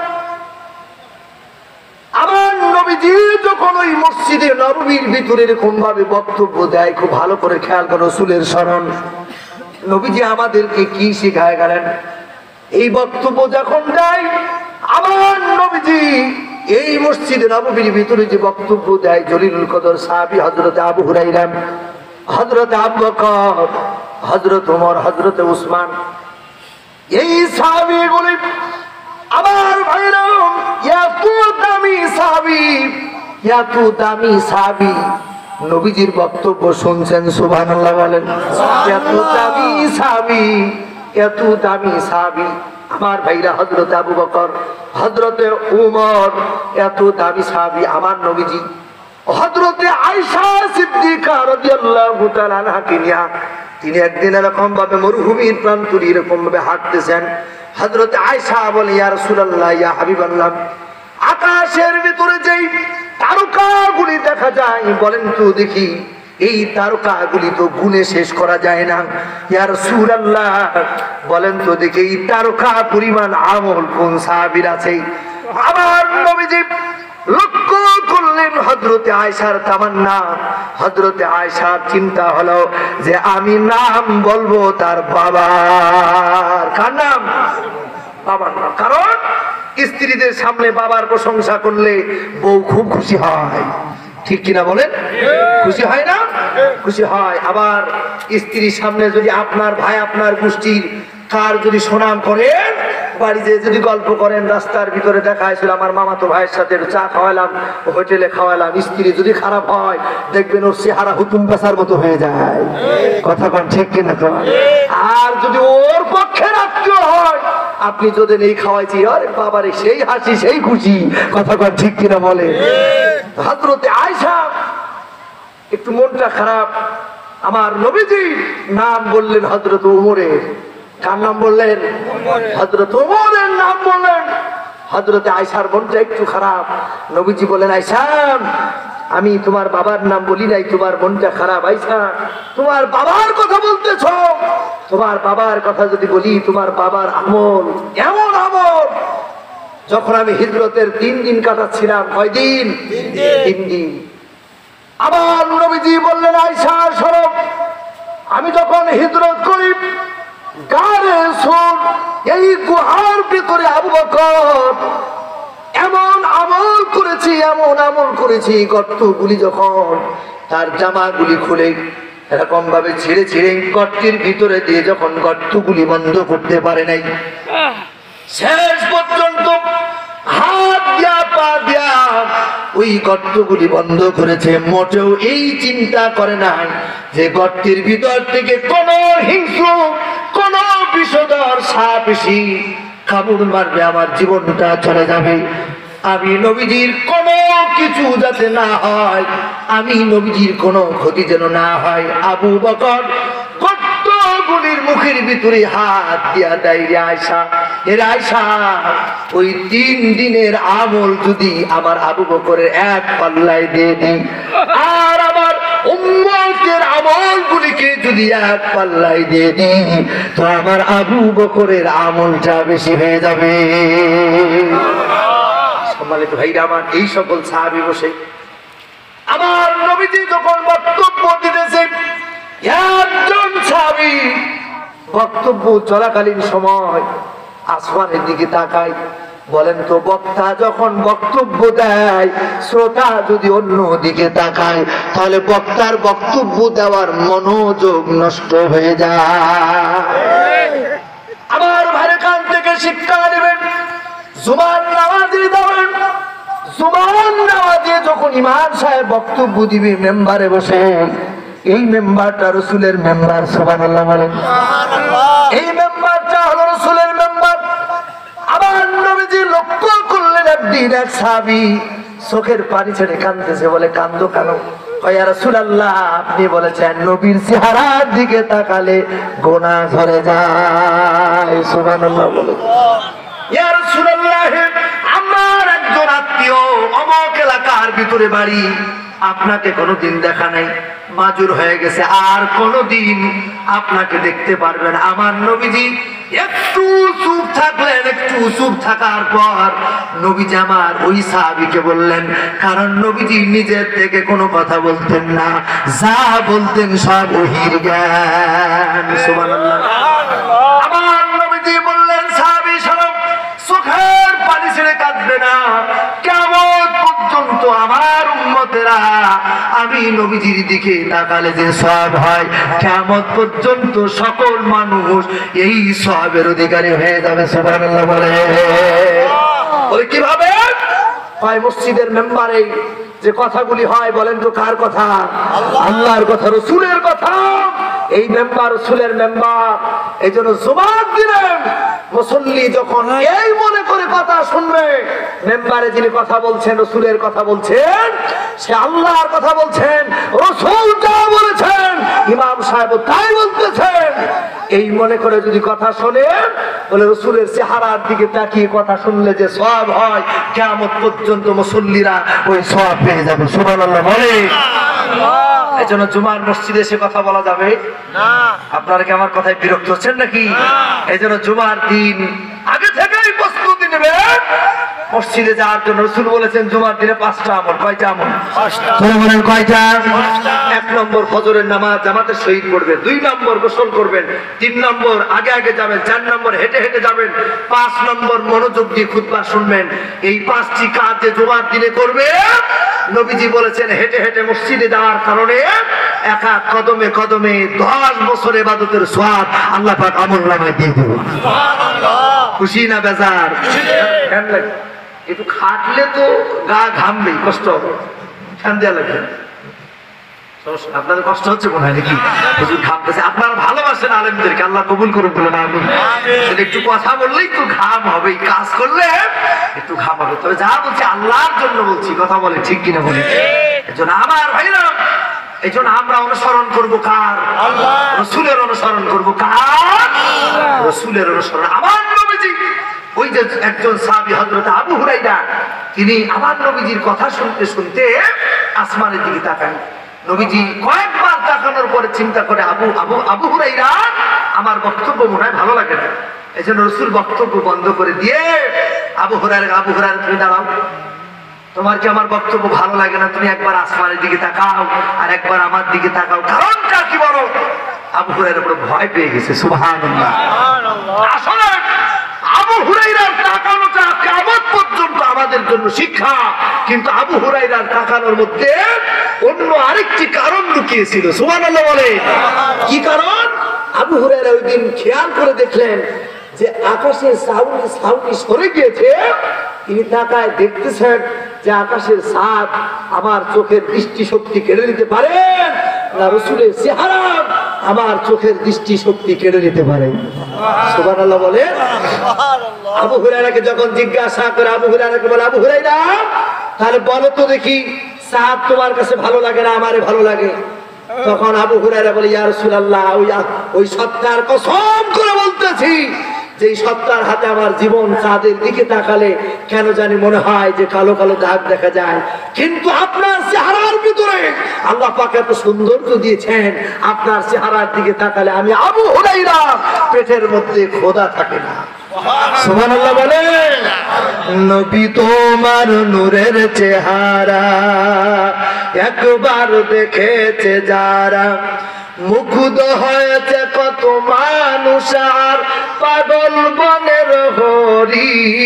আমার নবীজি যখন ওই মসজিদে নববীর ভিতরে এরকম ভাবে বক্তব্য দেয়, খুব ভালো করে খেয়াল করো রাসূলের স্মরণ। নবীজি আমাদেরকে কি শিখায় গেলেন? এই বক্তব্য যখন দেয় আমার নবীজি এই মসজিদে নববীর ভিতরে যে বক্তব্য দেয়, জলিলুল কদর সাহাবী হযরত আবু হুরায়রা, হযরত আবু বকর, হযরত ওমর, হযরত উসমান, এই সাহাবীগুলি আমার ভাইরা এত দামি সাহাবী, এত দামি সাহাবী, নবীজির বক্তব্য শুনছেন, সুবহানাল্লাহ বলেন। এত দামি সাহাবী, এত দামি সাহাবী আমার ভাইরা, হযরত আবু বকর, হযরত উমর, এত দামি সাহাবী আমার নবীজি। হযরতে আয়েশা সিদ্দিকা রাদিয়াল্লাহু তাআলা আনহাকে নিয়া তিনি একদিন এরকম ভাবে মরুভূমির প্রান্তরে এরকম ভাবে হাঁটতেছেন। হযরতে আয়েশা বলে, ইয়া রাসূলুল্লাহ, ইয়া হাবিবাল্লাহ, আকাশের ভিতরে যেই তারকাগুলি দেখা যায়, বলেন তো দেখি এই তারকাগুলি তো গুণে শেষ করা যায় না। ইয়া রাসূলুল্লাহ, বলেন তো দেখি এই তারকা পরিমাণ আমল কোন সাহাবীর আছে? আমার নবীজি লক্ষ্য করলেন হযরতে আয়েশার তামান্না, হযরতে আয়েশার চিন্তা হলো যে আমি নাম বলবো তার বাবার। কার নাম? বাবার নাম। কারণ স্ত্রীদের সামনে বাবার প্রশংসা করলে বউ খুব খুশি হয়, ঠিক কিনা বলেন? খুশি হয় না? খুশি হয়। আবার স্ত্রীর সামনে যদি আপনার ভাই, আপনার গোষ্ঠীর কার যদি সুনাম করেন, বাড়িতে যদি গল্প করেন, রাস্তার ভিতরে দেখা হয়েছিল আমার মামাতো ভাইয়ের সাথে চা খাওয়ালাম, হোটেলে খাওয়ালাম, স্ত্রী যদি খারাপ হয় দেখবেন ওর চেহারা হুতুম পেশার মতো হয়ে যায়। কথা কোন ঠিক কিনা? তো আর যদি ওর পক্ষের আত্মীয় হয়, আপনি যদি নেই খাওয়াইছি, আরে বাবারে সেই হাসি, সেই খুশি। কথা কোন ঠিক কিনা বলে? হযরতে আয়েশা একটু মনটা খারাপ, আমার নবীজি নাম বললেন হযরত উমরের। কার নাম বললেন? হযরত উমরের নাম বললেন। হযরতে আয়েশার মনটা একটু খারাপ। নবীজি বলেন, আয়েশা, আমি তোমার বাবার নাম বলি নাই, তোমার মনটা খারাপ। আয়েশা, তোমার বাবার কথা বলতেছ? তোমার বাবার কথা যদি বলি, তোমার বাবার আমল এমন আমল, যখন আমি হিজরতের 3 দিন কাটাচ্ছিলাম। কয়দিন? 3 দিন। আবার নবীজি বললেন, আয়েশা শোনো, আমি যখন হিজরত করি গারে সুর, এই গুহার ভিতরে আবু বকর এমন আমল করেছি, এমন আমল করেছি, গর্তগুলি যখন তার জামাগুলি খুলে এরকম ভাবে ছিঁড়ে ছিঁড়ে গর্তের ভিতরে দিয়ে যখন গর্তগুলি বন্ধ করতে পারে নাই, শেষ পর্যন্ত হাত দিয়া পা দিয়া ওই গর্তগুলি বন্ধ করেছে। মোটেও এই চিন্তা করে নাই যে গর্তের ভিতর থেকে কোন হিংস্র, কোন বিষধর সাপ এসে কামড় মারবে, আমার জীবনটা চলে যাবে। আমি নবীজির কোনো কিছু যাতে না হয়, আমি নবীজির কোনো ক্ষতি যেন না হয়। আবু বকর গর্তগুলির মুখের ভিতরে হাত দিয়া দেয়, রে আয়েশা, এর আয়েশা, ওই 3 দিনের আমল যদি আমার আবু বকরের এক পাল্লায় দিয়ে দিই, আর আমার উম্মতের আমলগুলিকে যদি এক পাল্লায় দিয়ে দিই, তো আমার আবু বকরের আমলটা বেশি হয়ে যাবে। সম্মানিত ভাইরা আমার, এই সকল সাহাবী বসে আমার নবীজি যখন বক্তব্য দিতেছে, একজন সাহাবী বক্তব্য চলাকালীন সময় আসমানের দিকে তাকায়। বলেন তো, বক্তা যখন বক্তব্য দেয়, শ্রোতা যদি অন্য দিকে তাকায়, তাহলে বক্তার বক্তব্য দেওয়ার মনোযোগ নষ্ট হয়ে যায়। আমার ভাইয়ের কান থেকে শিক্ষা নেবেন, জুমার নামাজে দেবেন। জুমার নামাজে যখন ইমাম সাহেব বক্তব্য দিবে মেম্বারে বসে, এই মেম্বারটা রাসূলের মেম্বার। সুবহানাল্লাহ বলেন। এই মেম্বারটা হলো রাসূলের মেম্বার। আমার নবীজি লক্ষ্য করলেন একদিন এক সাহাবী চোখের পানি ছেড়ে কাঁদতেছে। বলে, কান্দো কেন? ইয়া রাসূলুল্লাহ, আপনি বলেছেন নবীর চেহারার দিকে তাকালে গুনাহ ঝরে যায়। সুবহানাল্লাহ বলেন। ইয়া রাসূলুল্লাহ, আমার একজন আত্মীয় অমুক এলাকার ভিতরে বাড়ি, আপনাকে কোনোদিন দেখা নাই, মাজুর হয়ে গেছে, আর কোনোদিন আপনাকে দেখতে পারবেন। আমার নবীজি একটু চুপ থাকলেন, একটু চুপ থাকার পর নবীজি আমার ওই সাহাবীকে বললেন, কারণ নবীজি নিজের থেকে কোনো কথা বলতেন না, যা বলতেন সব ওহীর জ্ঞান। সুবহানাল্লাহ। আমার নবীজি বললেন, সাহাবী শোনো, চোখের পানি ছেড়ে কাঁদবে না, কিয়ামত পর্যন্ত আমার উম্মতেরা আমি নবীজির দিকে তাকালে যে সওয়াব হয়, কিয়ামত পর্যন্ত সকল মানুষ এই সওয়াবের অধিকারী হয়ে যাবে। সুবহানাল্লাহ বলে। বলে কিভাবে? হয় মসজিদের মেম্বারে যে কথাগুলি হয়, বলেন তো কার কথা? আল্লাহর কথা, রাসূলের কথা। এই মেম্বার রাসূলের মেম্বার, এই জন্য জবাব দিলেন মুসল্লি যখন এই মনে করে কথা শুনবে, মেম্বারে যিনি কথা বলছেন রাসূলের কথা বলছেন, সে আল্লাহর কথা বলছেন, রাসূল যা বলেছেন ইমাম সাহেব তাই বলতেছেন, এই মনে করে যদি কথা শোনেন, বলে রাসূলের চেহারার দিকে তাকিয়ে কথা শুনলে যে সওয়াব হয়, কিয়ামত পর্যন্ত মুসল্লিরা ওই সওয়াব পেয়ে যাবে। সুবহানাল্লাহ বলে। এজন্য জুমার মসজিদে এসে কথা বলা যাবে না। আপনারা কি আমার কথায় বিরক্ত হচ্ছেন নাকি? এজন্য জুমার দিন আগে থেকেই প্রস্তুতি নেবেন মসজিদে যাওয়ার জন্য। রাসূল বলেছেন জুমার দিনে 5টা আমল। কয়টা আমল? 5টা। বলেন কয়টা? 1 নম্বর ফজরের নামাজ জামাতের সহিত পড়বেন, 2 নম্বর গোসল করবেন, 3 নম্বর আগে আগে যাবেন, 4 নম্বর হেঁটে হেঁটে যাবেন, 5 নম্বর মনোযোগ দিয়ে খুতবা শুনবেন। এই 5টি কাজ যে জুমার দিনে করবে, নবীজি বলেছেন হেঁটে হেঁটে মসজিদে যাওয়ার কারণে এক এক কদমে কদমে 10 বছর ইবাদতের সওয়াব আল্লাহ পাক আমলনামায় দিয়ে দেবে। সুবহানাল্লাহ। খুশি না বেজার? কেন লাগে? একটু খাটলে তো গা ঘামবেই, কষ্ট হবে, ফ্যান দেওয়া লাগবে। আপনাদের কষ্ট হচ্ছে মনে হয় নাকি? হুজুর ঘামতেছে। আপনারা ভালোবাসেন আলেমদেরকে, আল্লাহ কবুল করুন বলে না। একটু কথা বললেই একটু ঘাম হবে, কাজ করলে একটু ঘাম হবে। তবে যা বলছি আল্লাহর জন্য বলছি, কথা বলে ঠিক কিনা বলি? এজন্য আমার ভাইরা, এই জন্য আমরা অনুসরণ করবো কার? আল্লাহ। রাসূলের অনুসরণ করবো কার? রাসূলের অনুসরণ। আমার নবীজি, ওই যে একজন সাহাবী হযরত আবু হুরায়রা, তিনি আমার নবীজির কথা শুনতে শুনতে আসমানের দিকে তাকান। নবীজি কয়েকবার তাকানোর পরে চিন্তা করে, আবু হুরায়রা, আমার বক্তব্য মনে হয় ভালো লাগে না। এই জন্য রাসূল বক্তব্য বন্ধ করে দিয়ে আবু হুরায়রা, তুমি দাঁড়াও, তোমার কি আমার বক্তব্য ভালো লাগে না? তুমি একবার আসমানের দিকে তাকাও আর একবার আমার দিকে তাকাও, কারণটা কি বলো? আবু হুরায়রা পুরো ভয় পেয়ে গেছে। সুবহানাল্লাহ। আসলে আবু হুরায়রার তাকানোটা কিয়ামত পর্যন্ত আমাদের জন্য শিক্ষা, কিন্তু আবু হুরায়রার তাকানোর মধ্যে অন্য আরেকটি কারণ লুকিয়েছিল। সুবহানাল্লাহ বলে। কি কারণ? আবু হুরায়রা ওই দিন খেয়াল করে দেখলেন যে আকাশের ছাউনি সরে গিয়েছে। তিনি তাকায় দেখতেছেন যে আকাশের চাঁদ আমার চোখের দৃষ্টি শক্তি কেড়ে নিতে পারেন না রাসূলের চেহারা আমার চোখের দৃষ্টি শক্তি কেড়ে নিতে পারে। সুবহানাল্লাহ বলে। আবু হুরায়রাকে যখন জিজ্ঞাসা করে, আবু হুরায়রাকে বলে, আবু হুরায়রা, তাহলে বলো তো দেখি, চাঁদ তোমার কাছে ভালো লাগে না আমারে ভালো লাগে? তখন আবু হুরায়রা বলে, ইয়া রাসূলুল্লাহ, ওই সত্তার কসম করে বলতেছি, যে সত্তার হাতে আমার জীবন, চাঁদের দিকে তাকালে কেন জানি মনে হয় যে কালো কালো দাগ দেখা যায়, কিন্তু আপনার চেহারার ভিতরে আল্লাহ পাক এত সৌন্দর্য দিয়েছেন, আপনার চেহারার দিকে তাকালে আমি আবু হুরায়রা পেটের মধ্যে খোদা থাকে না। সুবহানাল্লাহ বলে। নবী তোমার নূরের চেহারা একবার দেখেছে যারা, মুগ্ধ হয়েছে কত মানুষ আর পাগল বনের হরিণ,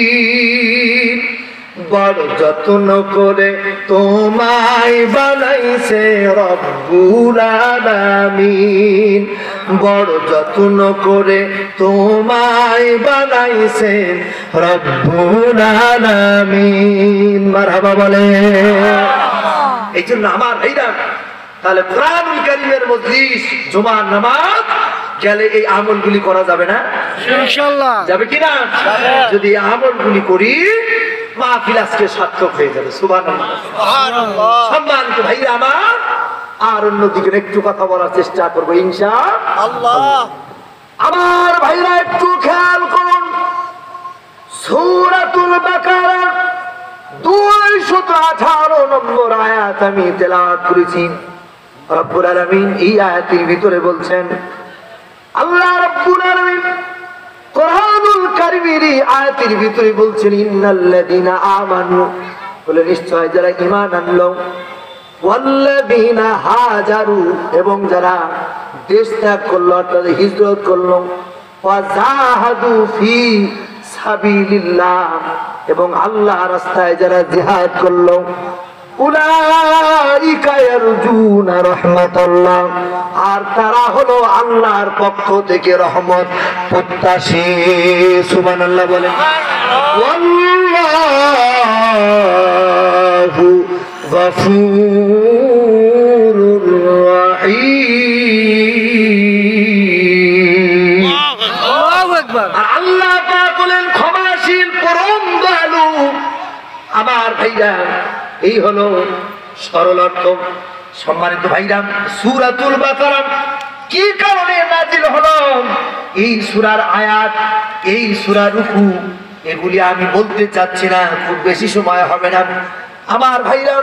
বড় যত্ন করে তোমায় বানাইছে রব্বুল আলামিন, বড় যত্ন করে তোমায় বানাইছেন রব্বুল আলামিন। মারহাবা বলে। এই জন্য আমার ভাইরা, তাহলে কোরআনুল কারীমের মজলিস, জুমার নামাজ গেলে এই আমলগুলি করা যাবে না? ইনশাআল্লাহ যাবে কিনা? যদি এই আমলগুলি করি, মাহফিল আজকে সার্থক হয়ে যাবে। সুবহানাল্লাহ। সম্মানিত ভাইরা আমার, আর অন্যদিকে একটু কথা বলার চেষ্টা করবো ইনশাআল্লাহ। আমার ভাইরা একটু খেয়াল করুন, সূরাতুল বাকারা 218 নম্বর আয়াত আমি তেলাওয়াত করেছি। রব্বুল আলামিন এই আয়াতের ভিতরে বলছেন, আল্লাহ রব্বুল আলামিন কোরআনুল কারীমের এই আয়াতের ভিতরে বলছেন, ইন্নাল্লাযীনা আমানু, বলে নিশ্চয় যারা ঈমান আনলো, ওয়াল্লাযীনা হাজারু, এবং যারা দেশ ত্যাগ করলো অর্থাৎ হিজরত করলো, ওয়াজাহাদু ফি সাবিলিল্লাহ, এবং আল্লাহর রাস্তায় যারা জিহাদ করলো, উলাইকা ইয়ারজুনা রাহমাতাল্লাহ, আর তারা হলো আল্লাহর পক্ষ থেকে রহমত প্রত্যাশী। সুবহানাল্লাহ বলেন। ওয়াল্লাহু গফুরুর রাহিম। আল্লাহু আকবার। আল্লাহ পাক বলেন ক্ষমাশীল, পরম দয়ালু। আমার ভাইরা, এই হলো সরল অর্থ। সম্মানিত ভাইরা, সূরাতুল বাকারা কি কারণে নাজিল হলো, এই সূরার আয়াত, এই সূরার রুকু, এগুলি আমি বলতে চাচ্ছি না, খুব বেশি সময় হবে না। আমার ভাইরা,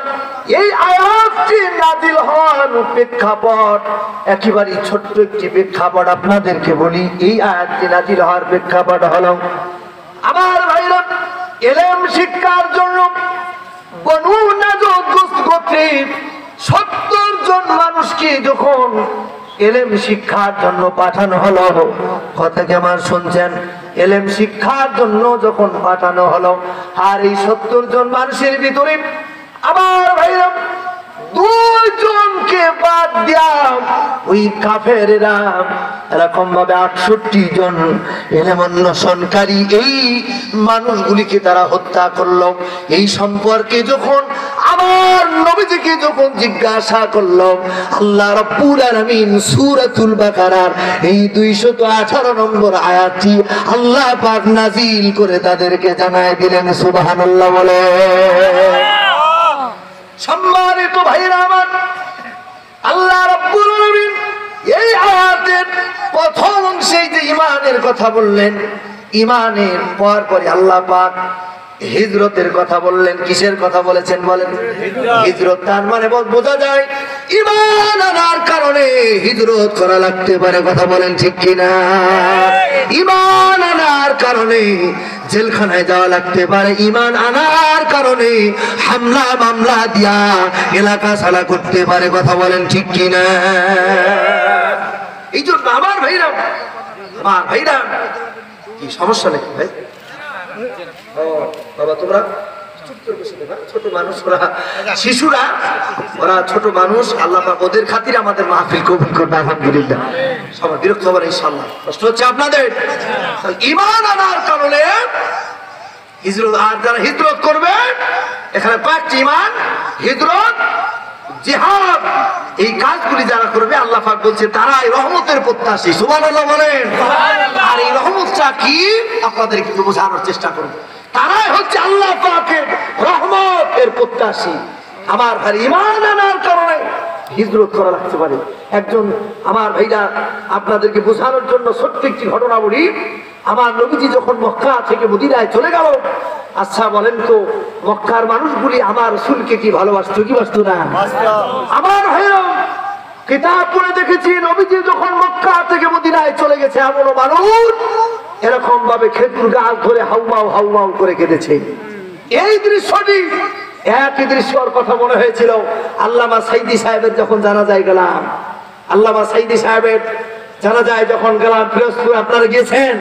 এই আয়াতটি নাজিল হওয়ার প্রেক্ষাপট, একেবারে ছোট্ট একটি প্রেক্ষাপট আপনাদেরকে বলি। এই আয়াতটি নাজিল হওয়ার প্রেক্ষাপট হলো, আমার ভাইরা, ইলম শিক্ষার জন্য বনু নাজর গোত্রের 70 জন মানুষকে যখন ইলম শিক্ষার জন্য পাঠানো হলো, কথা কি আমার শুনছেন? ইলম শিক্ষার জন্য যখন পাঠানো হলো, আর এই 70 জন মানুষের ভিতরে আমার ভাইরা 2 জনকে বাদ দিয়া ওই কাফেরেরা এরকম ভাবে 68 জন ইলম অন্বেষণকারী এই মানুষগুলিকে তারা হত্যা করলো। এই সম্পর্কে যখন আমার নবীজিকে যখন জিজ্ঞাসা করলো, আল্লাহ রাব্বুল আলামিন সূরাতুল বাকারার এই 218 নম্বর আয়াতটি আল্লাহ পাক নাজিল করে তাদেরকে জানায় দিলেন। সুবহানাল্লাহ বলে। সম্মানিত ভাইরা আমার, আল্লাহ রাব্বুল আলামিন এই আয়াতের প্রথম অংশে যে ঈমানের কথা বললেন, ঈমানের পরে আল্লাহ পাক হিজরতের কথা বললেন। কিসের কথা বলেছেন বলেন? হিজরত। তার মানে বোঝা যায় ঈমান আনার কারণে হিজরত করা লাগতে পারে, কথা বলেন ঠিক কিনা? ঈমান আনার কারণে জেলখানায় যাওয়া লাগতে পারে, ঈমান আনার কারণে হামলা মামলা দিয়া এলাকা সালা করতে পারে, কথা বলেন ঠিক কিনা? এই জন্য আমার ভাইরা, কি সমস্যা নাকি ভাই? বাবা তোমরা ছোট মানুষ, ওরা শিশুরা, ওরা ছোট মানুষ, আল্লাহ পাক ওদের খাতিরে আমাদের মাহফিল কবুল করবে আলহামদুলিল্লাহ। সবাই বিরক্ত হবেন ইনশাআল্লাহ, কষ্ট হচ্ছে আপনাদের। ঈমান আনার কারণে হিজরত, আর যারা হিজরত করবে, এখানে কয়েকটি ঈমান, হিজরত, জিহাদ, এই কাজগুলি যারা করবে আল্লাহ পাক বলছে তারাই রহমতের প্রত্যাশী। সুবহানাল্লাহ বলেন। আর এই রহমতটা কি আপনাদের একটু বোঝানোর চেষ্টা করব। তারাই হচ্ছে আল্লাহ পাকের রহমতের প্রত্যাশী। আমার ভাই, ঈমান আনার কারণে হিজরত করা লাগতে পারে। একজন আমার ভাইরা, আপনাদেরকে বোঝানোর জন্য ছোট্ট একটি ঘটনা বলি। আমার নবীজি যখন মক্কা থেকে মদিনায় চলে গেল, আচ্ছা বলেন তো, মক্কার মানুষগুলি আমার রাসূলকে কি ভালোবাসতো কি বাসতো না? আমার ভাইরা, কিতাব পড়ে দেখেছি নবীজি যখন মক্কা থেকে মদিনায় চলে গেছে, এমন মানুষ এরকম ভাবে খেজুর গাছ ধরে হাউমাউ হাউমাউ করে কেঁদেছে। এই দৃশ্যটি, একই দৃশ্যর কথা মনে হয়েছিল আল্লামা সাইদি সাহেবের যখন জানাজায় গেলাম। আল্লামা সাইদি সাহেবের জানাজায় যখন গেলাম পিরোজপুর, আপনারা গিয়েছেন,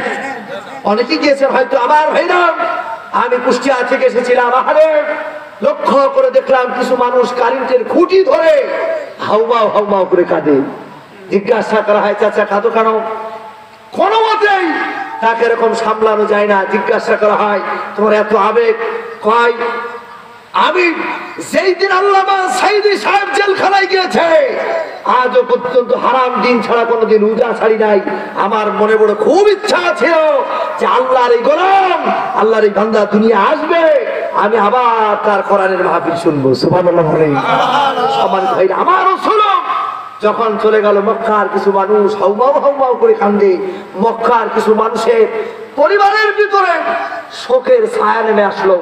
অনেকেই গিয়েছেন হয়তো। আমার ভাইরা, আমি কুষ্টিয়া থেকে এসেছিলাম। আহারে, লক্ষ্য করে দেখলাম কিছু মানুষ কারেন্টের খুঁটি ধরে হাউমাউ হাউমাউ করে কাঁদে। জিজ্ঞাসা করা হয়, চাচা কাঁদো কেন? কোনো মতেই তাকে এরকম সামলানো যায় না। জিজ্ঞাসা করা হয়, তোমার এত আবেগ? কয়, আমি যেই দিন আল্লামা সাইদি সাহেব জেলখানায় গিয়েছে, আজও পর্যন্ত হারাম দিন ছাড়া কোনোদিন রোজা ছাড়ি নাই। আমার মনে বড় খুব ইচ্ছা ছিল যে আল্লাহর এই গোলাম, আল্লাহর এই বান্দা দুনিয়া আসবে, আমি আবার তার কোরআনের মাহফিল শুনবো। সুবহানাল্লাহ। সম্মানিত ভাইরা, আমারও ছিল। যখন চলে গেল, মক্কার কিছু মানুষ হাউমাউ হাউমাউ করে কান্দে। মক্কার কিছু মানুষের পরিবারের ভিতরে শোকের ছায়া নেমে আসলো।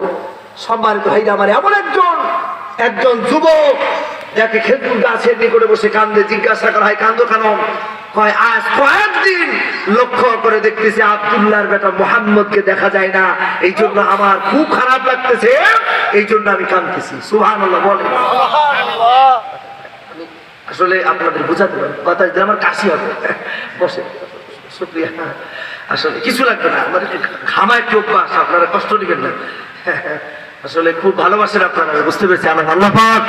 সম্মানিত ভাইরা আমার, এমন একজন যুবক যাকে খেজুর গাছের নিকটে বসে কান্দে, জিজ্ঞাসা করা হয় কান্দো কেন? কয় আজ কয়েকদিন লক্ষ্য করে দেখতেছি আব্দুল্লাহর বেটা মুহাম্মদকে দেখা যায় না, এই জন্য আমার খুব খারাপ লাগতেছে, এই জন্য আমি কাঁদতেছি। সুবহানাল্লাহ বলে। আসলে আপনাদের বোঝাতে পারবো, বাতাস দিয়ে আমার কাশি হবে। বসে, শুকরিয়া। আসলে কিছু লাগবে না, আমার ঘামায় একটু অভ্যাস, আপনারা কষ্ট নেবেন না। আসলে খুব ভালোবাসেন আপনারা, বুঝতে পেরেছি। আমার আল্লাহ পাক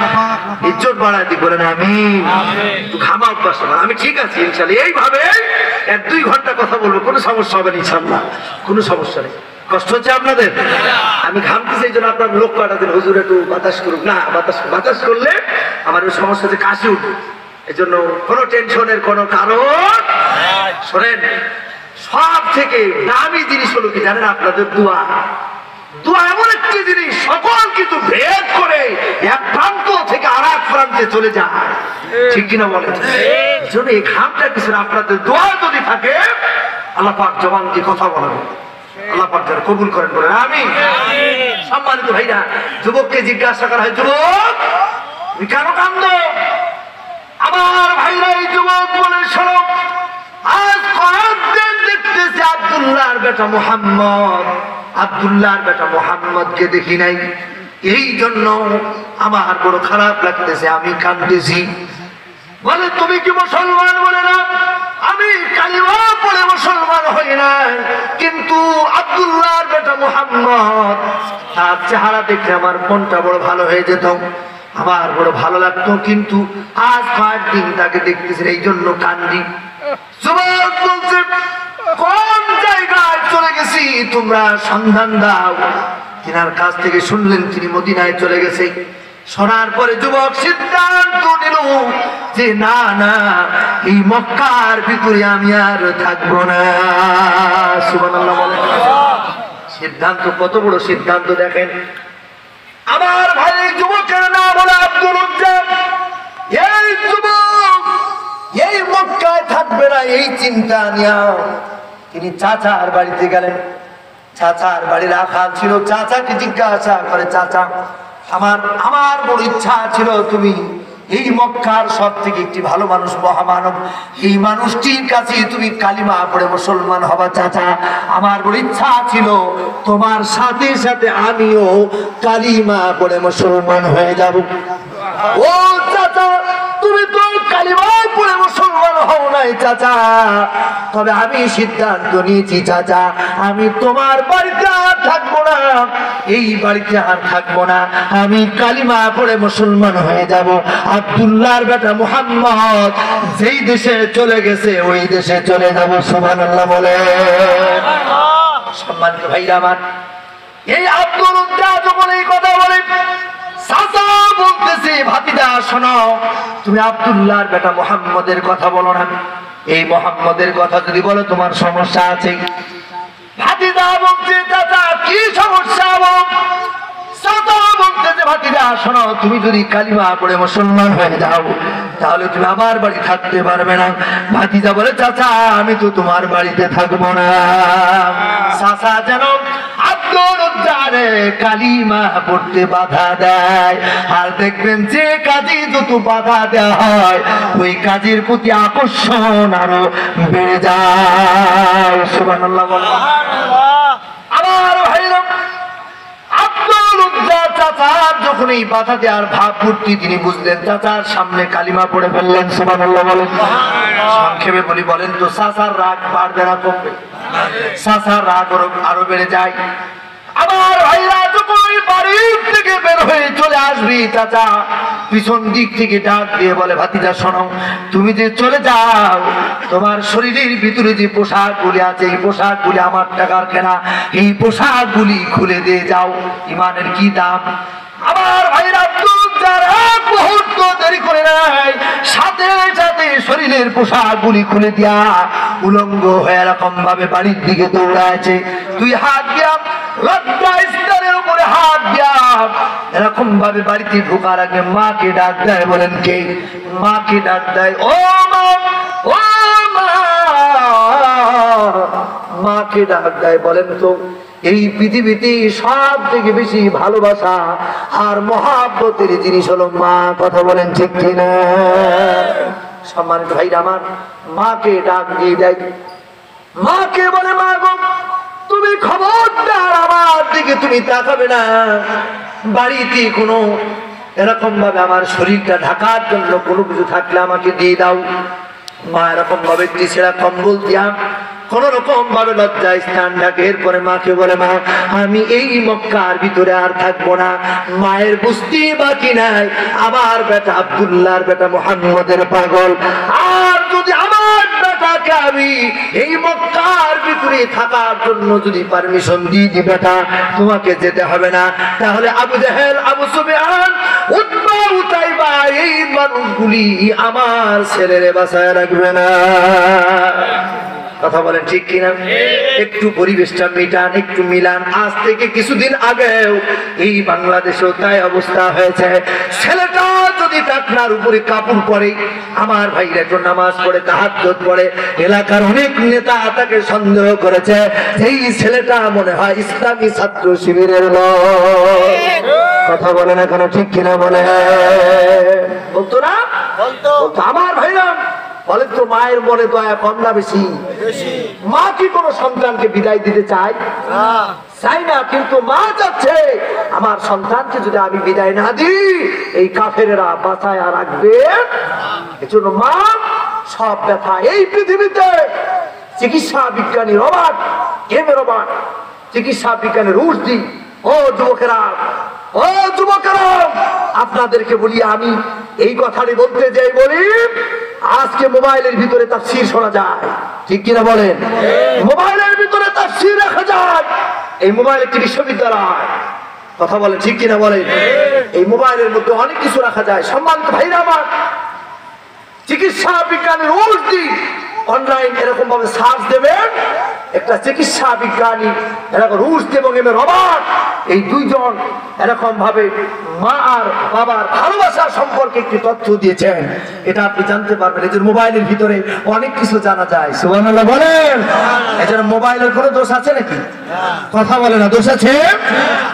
ইজ্জত বাড়ায় দিক বলেন আমিন। একটু ঘামা অভ্যাস আমার, আমি ঠিক আছি ইনশাআল্লাহ। এইভাবে 1-2 ঘন্টা কথা বলবো, কোনো সমস্যা হবে না ইনশাআল্লাহ, কোনো সমস্যা নেই। কষ্ট হচ্ছে আপনাদের? আমি ঘামতেছি, এই জন্য আপনার লোক পাঠাতেন, হুজুর একটু বাতাস করুক না। বাতাস করলে আমার ওই সমস্যা হচ্ছে কাশি উঠবে, এই জন্য কোনো টেনশনের কোনো কারণ। শোনেন, সব থেকে দামি জিনিস হলো কি জানেন? আপনাদের দোয়া। দোয়া এমন একটি জিনিস, সকল কিছু ভেদ করে এক প্রান্ত থেকে আর এক প্রান্তে চলে যায়, ঠিক কিনা বলেন? এই জন্য এই ঘামটা কিছু, আপনাদের দোয়া যদি থাকে আল্লাহ পাক জবান দিয়ে কথা বলাবে, আল্লাহ পাক যেন কবুল করেন বলেন আমিন। সম্মানিত ভাইরা, যুবককে জিজ্ঞাসা করা হয়, যুবক তুমি কেন কান্দো? আমার ভাইরা, এই যুবক বলে শোনো, আজ কয়েকদিন দেখতেছি আব্দুল্লাহর বেটা মুহাম্মদকে দেখি নাই, এই জন্য আমার বড় খারাপ লাগতেছে, আমি কাঁদতেছি। বলে তুমি কি মুসলমান? বলে না, আমি কালিমা পড়ে মুসলমান হই না, কিন্তু আব্দুল্লাহর বেটা মুহাম্মদ, তার চেহারা দেখে আমার মনটা বড় ভালো হয়ে যেত, আমার বড় ভালো লাগতো, কিন্তু আজ কয়েকদিন তাকে দেখতেছি, এই জন্য কান্দি। যুবক বলছে, কোন জায়গায় চলে গেছি তোমরা সন্ধান দাও। তিনার কাছ থেকে শুনলেন তিনি মদিনায় চলে গেছে। শোনার পরে যুবক সিদ্ধান্ত নিল যে না না, এই মক্কার ভিতরে আমি আর থাকবো না। সুবহানাল্লাহ বলেন। সিদ্ধান্ত কত বড় সিদ্ধান্ত দেখেন। আমার ভাই যুবকের নাম হলো আব্দুল উজ্জা। এই যুবক এই মক্কায় থাকবে না, এই চিন্তা নিয়ে তিনি চাচার বাড়িতে গেলেন। চাচার বাড়ি রাখাল ছিল। চাচাকে জিজ্ঞাসা করে, চাচা আমার বড় ইচ্ছা ছিল তুমি এই মক্কার সব থেকে একটি ভালো মানুষ, মহামানব, এই মানুষটির কাছে তুমি কালিমা পড়ে মুসলমান হবা। চাচা আমার বড় ইচ্ছা ছিল তোমার সাথে সাথে আমিও কালিমা পড়ে মুসলমান হয়ে যাব। ও চাচা, তুমি তো কালিমা পড়ে মুসলমান হও নাই চাচা, তবে আমি সিদ্ধান্ত নিয়েছি চাচা, আমি তোমার বাড়িতে আর থাকবো না, এই বাড়িতে আর থাকবো না, আমি কালিমা পড়ে মুসলমান হয়ে যাব। আব্দুল্লাহর বেটা মুহাম্মদ যেই দেশে চলে গেছে ওই দেশে চলে যাব। সুবহানাল্লাহ বলে। সম্মানিত ভাইরা আমার, এই আব্দুল উজ্জা যখন এই কথা বলে, চাচা বলতেছে, ভাতিজা শোনো, তুমি আব্দুল্লাহর বেটা মুহাম্মদের কথা বলো না, এই মুহাম্মদের কথা যদি বলো তোমার সমস্যা আছে। ভাতিজা বলছে, চাচা কি সমস্যা? চাচা বলতেছে, ভাতিজা শোনো, তুমি যদি কালিমা পড়ে মুসলমান হয়ে যাও তাহলে তুমি আমার বাড়ি থাকতে পারবে না। ভাতিজা বলে, চাচা আমি তো তোমার বাড়িতে থাকবো না। চাচা যেন আব্দুল উজ্জারে কালিমা পড়তে বাধা দেয়, আর দেখবেন যে কাজে যত বাধা দেওয়া হয় ওই কাজের প্রতি আকর্ষণ আরো বেড়ে যায়। সুবহানাল্লাহ বলেন। আমার ভাইরা, আব্দুল উজ্জা চাচার যখন এই বাধা দেওয়ার ভাব পূর্তি তিনি বুঝলেন, চাচার সামনে কালিমা পড়ে ফেললেন। সুবহানাল্লাহ বলেন। সংক্ষেপে বলেন তো, চাচার রাগ বাড়বে না কমবে? চাচার রাগ আরো বেড়ে যায়। আমার ভাইরা, যখন বাড়ির থেকে বের হয়ে চলে আসবি, চাচা পিছন দিক থেকে ডাক দিয়ে বলে, ভাতিজা শোনো, তুমি যে চলে যাও তোমার শরীরের ভিতরে যে পোশাকগুলি আছে এই পোশাকগুলি আমার টাকার কেনা, এই পোশাকগুলি খুলে দিয়ে যাও, ইমানের কি দাম। আমার ভাইরা, এক মুহূর্ত দেরি করে নাই, সাথে সাথে শরীরের পোশাকগুলি খুলে দিয়া উলঙ্গ হয়ে এরকম ভাবে বাড়ির দিকে দৌড়াচ্ছে। তুই হাত দিয়া লজ্জা স্তরের উপরে হাত দিয়া এরকম ভাবে বাড়িতে ঢোকার আগে মাকে ডাক দেয়। বলেন কে? মাকে ডাক দেয়, ও মা, ও মা, মাকে ডাক দেয়। বলেন তো এই পৃথিবীতে সব থেকে বেশি ভালোবাসা আর মহাব্বতের জিনিস হলো মা। কথা বলেন ঠিক কিনা? সম্মানিত ভাইরা আমার, মাকে ডাক দিয়ে দেয়, মাকে বলে, মা গো তুমি খবরদার আমার দিকে তুমি তাকাবে না। বাড়িতে কোনো এরকম ভাবে আমার শরীরটা ঢাকার জন্য কোনো কিছু থাকলে আমাকে দিয়ে দাও। মা এরকম ভাবে একটি ছেঁড়া কম্বল দিয়া কোন রকম ভাবে লজ্জায় স্থান ঢাকে। এরপরে মাকে বলে, মা আমি এই মক্কার ভিতরে আর থাকবো না। মায়ের বুঝতে বাকি নাই আবার বেটা আব্দুল্লাহর বেটা মুহাম্মদের পাগল। আর যদি আমার বেটাকে আমি এই মক্কার ভিতরে থাকার জন্য যদি পারমিশন দিয়ে দি, বেটা তোমাকে যেতে হবে না, তাহলে আবু জাহেল, আবু সুফিয়ান, উতবা, উতাইবা এই মানুষগুলি আমার ছেলেরে বাঁচায় রাখবে না। কথা বলেন ঠিক কিনা? একটু পরিবেশটা মিটান, একটু মিলান। আজ থেকে কিছুদিন আগেও এই বাংলাদেশেও তাই অবস্থা হয়েছে। ছেলেটা যদি টাকনার উপরে কাপড় পরে, আমার ভাইরা একটু নামাজ পড়ে, তাহাজ্জুদ পড়ে, এলাকার অনেক নেতা তাকে সন্দেহ করেছে এই ছেলেটা মনে হয় ইসলামী ছাত্র শিবিরের লোক। কথা বলে না কেন? ঠিক কিনা বলে? বলতো না? বলতো। আমার ভাইরা বলে তো, মায়ের মনে দয়া কম না বেশি? মা কি কোন সন্তানকে বিদায় দিতে চায়? চাই না, কিন্তু মা চাচ্ছে আমার সন্তানকে যদি আমি বিদায় না দিই এই কাফেরেরা বাঁচায় রাখবে। এজন্য মা সব ব্যথা এই পৃথিবীতে চিকিৎসা বিজ্ঞানী রবার্ট এম এ রবার্ট, চিকিৎসা বিজ্ঞানী রুশদি, ও যুবকেরা, ও যুবকেরা, আপনাদেরকে বলি, আমি এই কথাটি বলতে যাই বলি, আজকে মোবাইলের ভিতরে তাফসীর শোনা যায়, ঠিক কিনা বলেন? মোবাইলের ভিতরে তাফসীর রাখা যায়। এই মোবাইল একটি বিশ্ববিদ্যালয়। কথা বলেন ঠিক কিনা বলেন? এই মোবাইলের মধ্যে অনেক কিছু রাখা যায়। সম্মানিত ভাইরা আমার, চিকিৎসা বিজ্ঞানের রুশদি অনলাইন এরকম ভাবে সার্চ দেবেন, একটা চিকিৎসা বিজ্ঞানী এরকম রুশদি এবং এম এ রবার্ট, এই দুইজন এরকম ভাবে মা আর বাবার ভালোবাসার সম্পর্কে একটি তথ্য দিয়েছেন। এটা আপনি জানতে পারবেন। এই যে মোবাইলের ভিতরে অনেক কিছু জানা যায়। সুবহানাল্লাহ বলেন। এই জন্য মোবাইলের কোনো দোষ আছে নাকি? কথা বলে না, দোষ আছে?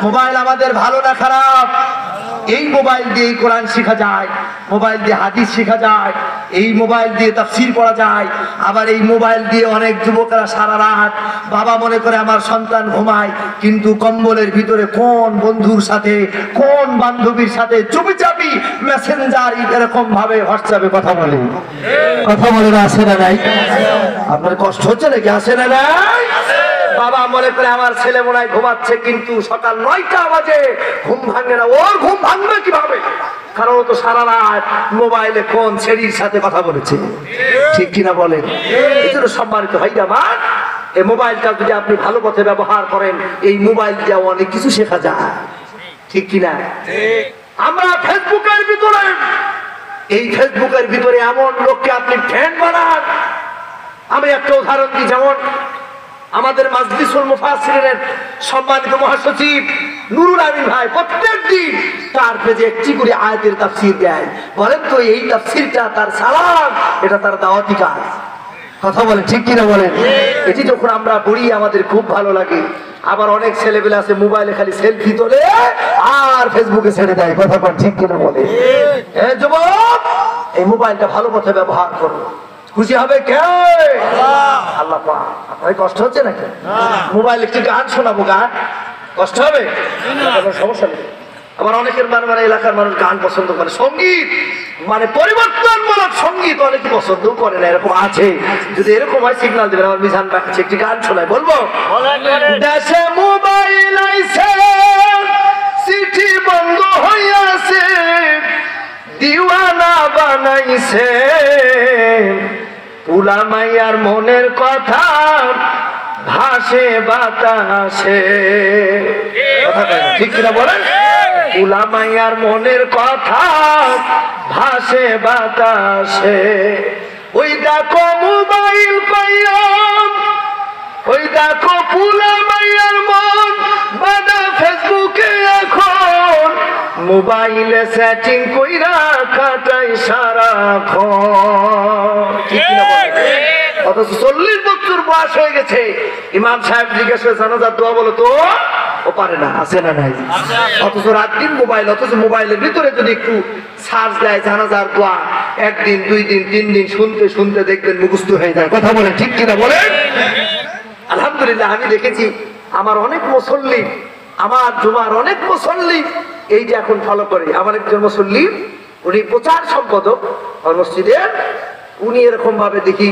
মোবাইল আমাদের ভালো না খারাপ? এই মোবাইল দিয়ে কোরআন শেখা যায়, মোবাইল দিয়ে হাদিস শেখা যায়, এই মোবাইল দিয়ে তাফসীর পড়া যায়। আবার এই মোবাইল দিয়ে অনেক যুবকরা সারা রাত, বাবা মনে করে আমার সন্তান ঘুমায়, কিন্তু কম্বলের ভিতরে কোন বন্ধুর সাথে, কোন বান্ধবীর সাথে চুপিচাপি মেসেঞ্জার এরকম ভাবে হোয়াটসঅ্যাপে কথা বলে। কথা বলে না? আসে না নাই? আপনার কষ্ট হচ্ছে নাকি? আসে না নাই? বাবা মনে করে আমার ছেলে মনে হয় ঘুমাচ্ছে, কিন্তু সকাল 9টা বাজে ঘুম ভাঙে না। ওর ঘুম ভাঙবে কিভাবে? কারণ ও তো সারা রাত মোবাইলে কোন ছেলের সাথে কথা বলেছে, ঠিক কিনা বলেন? এই জন্য সম্মানিত ভাইরা আমার, এই মোবাইলটা যদি আপনি ভালো পথে ব্যবহার করেন, এই মোবাইল দিয়ে অনেক কিছু শেখা যায়, ঠিক কিনা? আমরা ফেসবুকের ভিতরে, এই ফেসবুকের ভিতরে এমন লোককে আপনি ফ্যান বানান। আমি একটা উদাহরণ দিই, যেমন আমাদের মাজলিসুল মুফাসসিরিনের সম্মানিত মহাসচিব নুরুল আমিন ভাই প্রত্যেক দিন তার পেজে একটি করে আয়াতের তাফসীর দেয়। বলেন তো, এই তাফসীরটা তার সালাম, এটা তার দাওয়াতি কাজ। কথা বলেন ঠিক কিনা বলেন? এটি যখন আমরা পড়ি আমাদের খুব ভালো লাগে। আবার অনেক ছেলেবেলা আছে মোবাইলে খালি সেলফি তোলে আর ফেসবুকে ছেড়ে দেয়। কথা বলেন ঠিক কিনা বলে? যুবক, এই মোবাইলটা ভালো পথে ব্যবহার করো, খুশি হবে কে? আল্লাহ পাক। আপনার কষ্ট হচ্ছে নাকি? মোবাইল একটি গান শোনাবো, গান কষ্ট হবে? সমস্যা নেই। আবার অনেকের মানে এলাকার মানুষ গান পছন্দ করে, সঙ্গীত মানে পরিবর্তনমূলক সঙ্গীত অনেকে পছন্দ করে না, এরকম আছে। যদি এরকম হয় সিগন্যাল দেবেন। আমার মিজান বাকি একটি গান শোনায়, বলবো? দেশে মোবাইল আইছে, চিঠি বন্ধ হইয়াছে, দিওয়ানা বানাইছে, পুলা মাইয়ার মনের কথা ভাসে বাতাসে। কথা ঠিক কিনা বলেন? পুলা মাইয়ার মনের কথা ভাসে বাতাসে। ওই দেখো মোবাইল পাইয়া, ওই দেখো পুলা মাইয়ার মন বাদা ফেসবুকে এখন, মোবাইলে সেটিং কইরা কাটাই সারাক্ষণ। ঠিক কিনা বলেন? অথচ 40 বছর বয়স হয়ে গেছে, ইমাম সাহেব জিজ্ঞেস করে জানাজার দোয়া বলো তো, ও পারে না, আছে না নাই? অথচ রাত দিন মোবাইল, অথচ মোবাইলের ভিতরে যদি একটু সার্চ দেয় জানাজার দোয়া, একদিন 2 দিন 3 দিন শুনতে শুনতে দেখবেন মুখস্থ হয়ে যায়। কথা বলেন ঠিক কিনা বলেন? আলহামদুলিল্লাহ আমি দেখেছি আমার অনেক মুসল্লি, আমার জুমার অনেক মুসল্লি এই যে এখন ফলো করে। আমার একজন মুসল্লি, উনি প্রচার সম্পাদক আমার মসজিদের, উনি এরকম ভাবে দেখি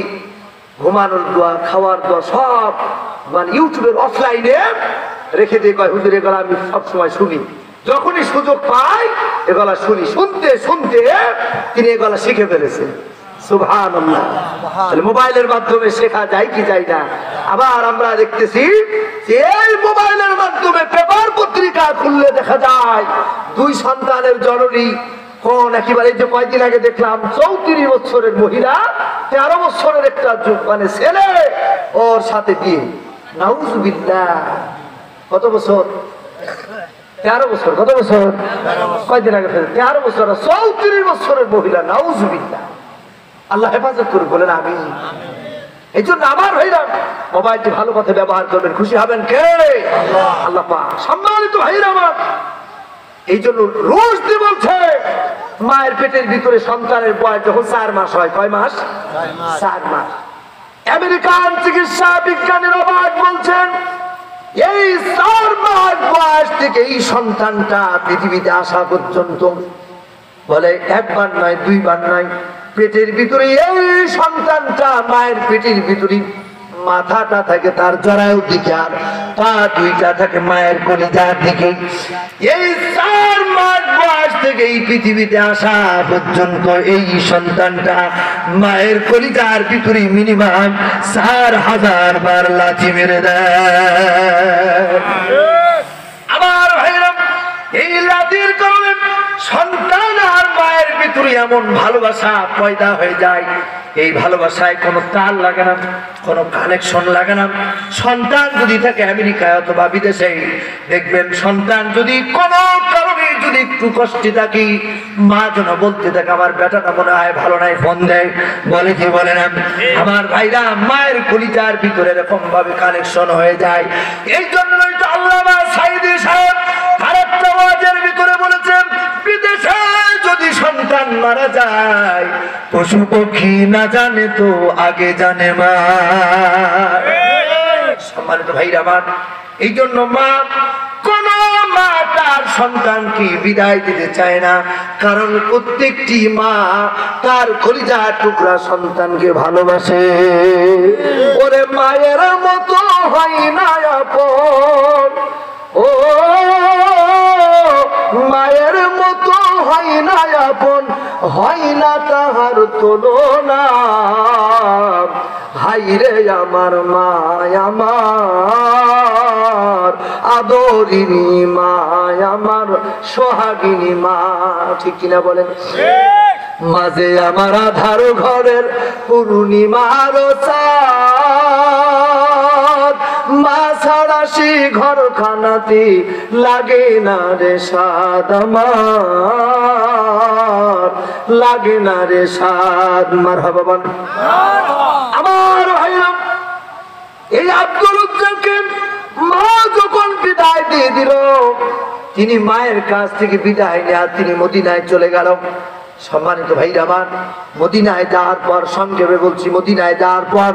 ঘুমানোর দোয়া, খাওয়ার দোয়া সব মানে ইউটিউবের অফলাইনে রেখে দিয়ে কয় হুজুর এগুলো আমি সবসময় শুনি, যখনই সুযোগ পাই এগুলা শুনি। শুনতে শুনতে তিনি এগুলা শিখে ফেলেছেন। সুবহানাল্লাহ। মোবাইলের মাধ্যমে শেখা যায় কি যায় না? আবার আমরা দেখতেছি যে এই মোবাইলের মাধ্যমে পেপার পত্রিকা খুললে দেখা যায় 2 সন্তানের জননী কোন একেবারে, যে কয়েকদিন আগে দেখলাম 34 বছরের মহিলা 13 বছরের একটা মানে ছেলে, ওর সাথে বিয়ে। নাউজুবিল্লাহ। কত বছর? 13 বছর। কত বছর? কয়েকদিন আগে 13 বছর, 34 বছরের মহিলা। নাউজুবিল্লাহ। আল্লাহ হেফাজত করুন, বলেন আমিন। এই জন্য আমার ভাইরাম মোবাইলটি ভালো পথে ব্যবহার করবেন, খুশি হবেন কে? আল্লাহ পাক। সম্মানিত ভাইরা আমার, এই জন্য রুশদি বলছে মায়ের পেটের ভিতরে সন্তানের বয়স যখন 4 মাস হয়, কয় মাস? 4 মাস। আমেরিকান চিকিৎসা বিজ্ঞানীরা বলছেন এই 4 মাস বয়স থেকে এই সন্তানটা পৃথিবীতে আসা পর্যন্ত, বলে 1 বার নয় 2 বার নয়, পেটের ভিতরে এই সন্তানটা মায়ের পেটের ভিতরে মাথাটা থাকে তার জরায়ুর দিকে, আর পা 2টা থাকে মায়ের কলিজার দিকে। এই 4 মাস বয়স থেকে এই পৃথিবীতে আসা পর্যন্ত এই সন্তানটা মায়ের কলিজার ভিতরে মিনিমাম 4000 বার লাথি মেরে দেয়। আমার ভাইরা, এই লাথির কারণে সন্তান আর মায়ের ভিতরে এমন ভালোবাসা পয়দা হয়ে যায়, এই ভালোবাসায় কোনো তার লাগে না, কোনো কানেকশন লাগে না। সন্তান যদি থাকে আমেরিকায় অথবা বিদেশে, দেখবেন সন্তান যদি কোনো কারণে যদি একটু কষ্টে থাকি, মা যেন বলতে থাকে আমার বেটাটা মনে হয় ভালো নাই, ফোন দেয়, বলে কি বলে না? আমার ভাইরা, মায়ের কলিজার ভিতরে এরকম ভাবে কানেকশন হয়ে যায়। এই জন্যই তো আল্লামা সাঈদী সাহেব আরেকটা ওয়াজের ভিতরে বলেছেন, বিদেশে যদি সন্তান মারা যায়, পশু পক্ষী না জানে তো আগে জানে মা। সম্মানিত ভাইরা আমার, এই জন্য মা, কোন মা তার সন্তানকে বিদায় দিতে চায় না, কারণ প্রত্যেকটি মা তার কলিজার টুকরা সন্তানকে ভালোবাসে। ওরে মায়ের মতো হয় না আপন, ও মায়ের মতো হয় না আপন, হয় না তাহার তুলনা। হাইরে আমার মা, আমার আদরিনী মা, আমার সোহাগিনী মা। ঠিক কিনা বলেন? মাঝে আমার আধার ঘরের পূর্ণিমার চাঁদ, মা ছাড়া সে ঘর খানাতে লাগে না রে স্বাদ, আমার লাগে না রে স্বাদ। মারহাবা বলেন। আমার ভাইরা, এই আব্দুল উজ্জালকে মা যখন বিদায় দিয়ে দিল, তিনি মায়ের কাছ থেকে বিদায় নেয়া তিনি মদিনায় চলে গেল। সম্মানিত ভাইরা আমার, মদিনায় যাওয়ার পর, সংক্ষেপে বলছি, মদিনায় যাওয়ার পর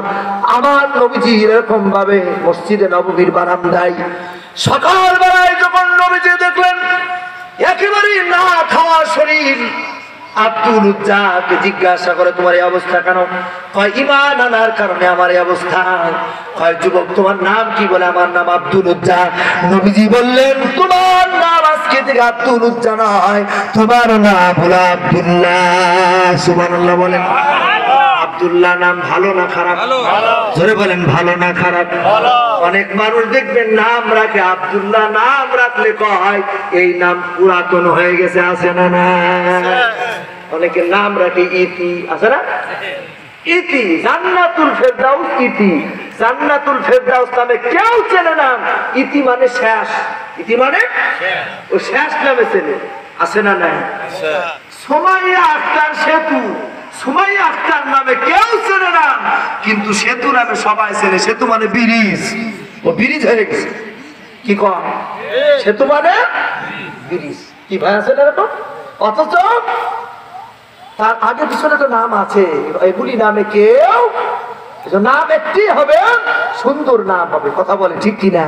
আমার নবীজি এরকম ভাবে মসজিদে নববীর বারান্দায় সকালবেলায় যখন নবীজি দেখলেন একেবারে না খাওয়া শরীর, আব্দুল উজ্জাকে জিজ্ঞাসা করে তোমার এই অবস্থা কেন? কয় ঈমান আনার কারণে আমার এই অবস্থা। কয় যুবক তোমার নাম কি? বলে আমার নাম আব্দুল উজ্জা। নবীজি বললেন তোমার নাম আজকে থেকে আব্দুল উজ্জা নয়, তোমার নাম হলো আব্দুল্লাহ। সুবহানাল্লাহ বলেন। আব্দুল্লাহ নাম ভালো না খারাপ? জোরে বলেন, ভালো না খারাপ? অনেক মানুষ দেখবেন নাম রাখে আব্দুল্লাহ, নাম রাখলে কয় এই নাম পুরাতন হয়ে গেছে, আছে না? না, অনেকে নাম রাখে ইতি, আছে না? ইতি, জান্নাতুল ফেরদাউস, ইতি জান্নাতুল ফেরদাউস নামে কেউ চেনে না। ইতি মানে শেষ, ইতি মানে ও শেষ নামে চেনে, আছে না? নাই। সুমাইয়া আক্তার সেতু, সুমাইয়া আক্তার নামে কেউ চেনে না, কিন্তু সেতু নামে সবাই চেনে। সেতু মানে ব্রিজ, ও ব্রিজ হয়ে গেছে। কি কম সেতু মানে ব্রিজ, কি ভাই আছে না এরকম? অথচ তার আগে পিছনে তো নাম আছে, এগুলি নামে কেউ, নাম একটি হবে, সুন্দর নাম হবে। কথা বলে ঠিক কিনা?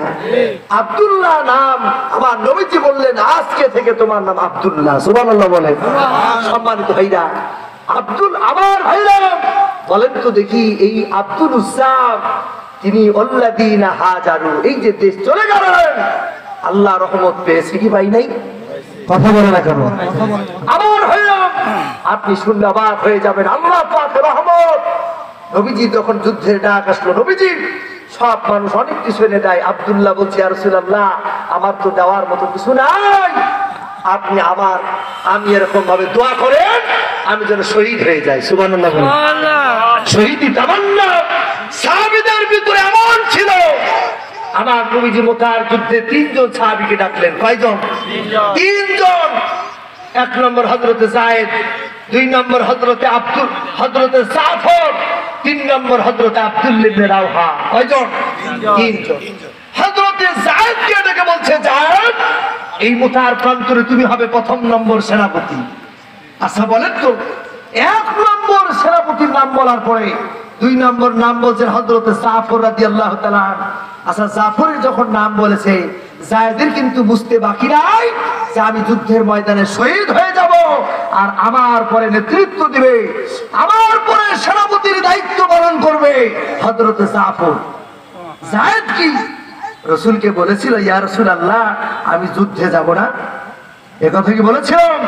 আব্দুল্লাহ নাম আমার নবীজি বললেন, আজকে থেকে তোমার নাম আব্দুল্লাহ। সুবহানাল্লাহ বলেন। সম্মানিত ভাইরা, আব্দুল আমার ভাইরা বলেন তো দেখি, এই আব্দুল উসাম তিনি আল্লাযীনা হাজারু, এই যে দেশ চলে গেলেন, আল্লাহ রহমত পেয়েছে কি ভাই নাই? কথা বলে না কেন? আমার ভাইরা আপনি শুনলে অবাক হয়ে যাবেন, আল্লাহ পাকের রহমত। নবীজি যখন যুদ্ধের ডাক আসলো, নবীজি সব মানুষ অনেক কিছু এনে দেয়। আব্দুল্লাহ বলছে, ইয়া রাসূলুল্লাহ আমার তো দেওয়ার মতো কিছু নাই, আপনি আমি এরকম ভাবে দোয়া করেন আমি যেন শহীদ হয়ে যাই। সুবহানাল্লাহ। শহীদি তামান্না সাহাবীদের ভিতরে এমন ছিল। আমার নবীজি মুতার যুদ্ধে 3 জন সাহাবীকে ডাকলেন। কয়জন? 3 জন। 1 নম্বর হযরতে যায়েদ, 2 নম্বর হযরতে জাফর, 3 নম্বর হযরতে আব্দুল্লাহ ইবনে রাওহা। কয়জন? 3 জন। হযরতে যায়েদকে ডেকে বলছে, যায়েদ এই মুতার প্রান্তরে তুমি হবে 1 নম্বর সেনাপতি। আচ্ছা বলেন তো, 1 নম্বর সেনাপতির নাম বলার পরে 2 নম্বর নাম বলছেন হযরতে জাফর রাদিয়াল্লাহু তাআলা। আচ্ছা জাফরের যখন নাম বলেছে, যায়েদের কিন্তু বুঝতে বাকি নাই যে আমি যুদ্ধের ময়দানে শহীদ হয়ে যাব, আর আমার পরে নেতৃত্ব দিবে, আমার পরে সেনাপতির দায়িত্ব পালন করবে হযরতে জাফর। যায়েদ কি রাসূলকে বলেছিল, ইয়া রাসূলুল্লাহ আমি যুদ্ধে যাব না? একথা কি বলেছিলাম?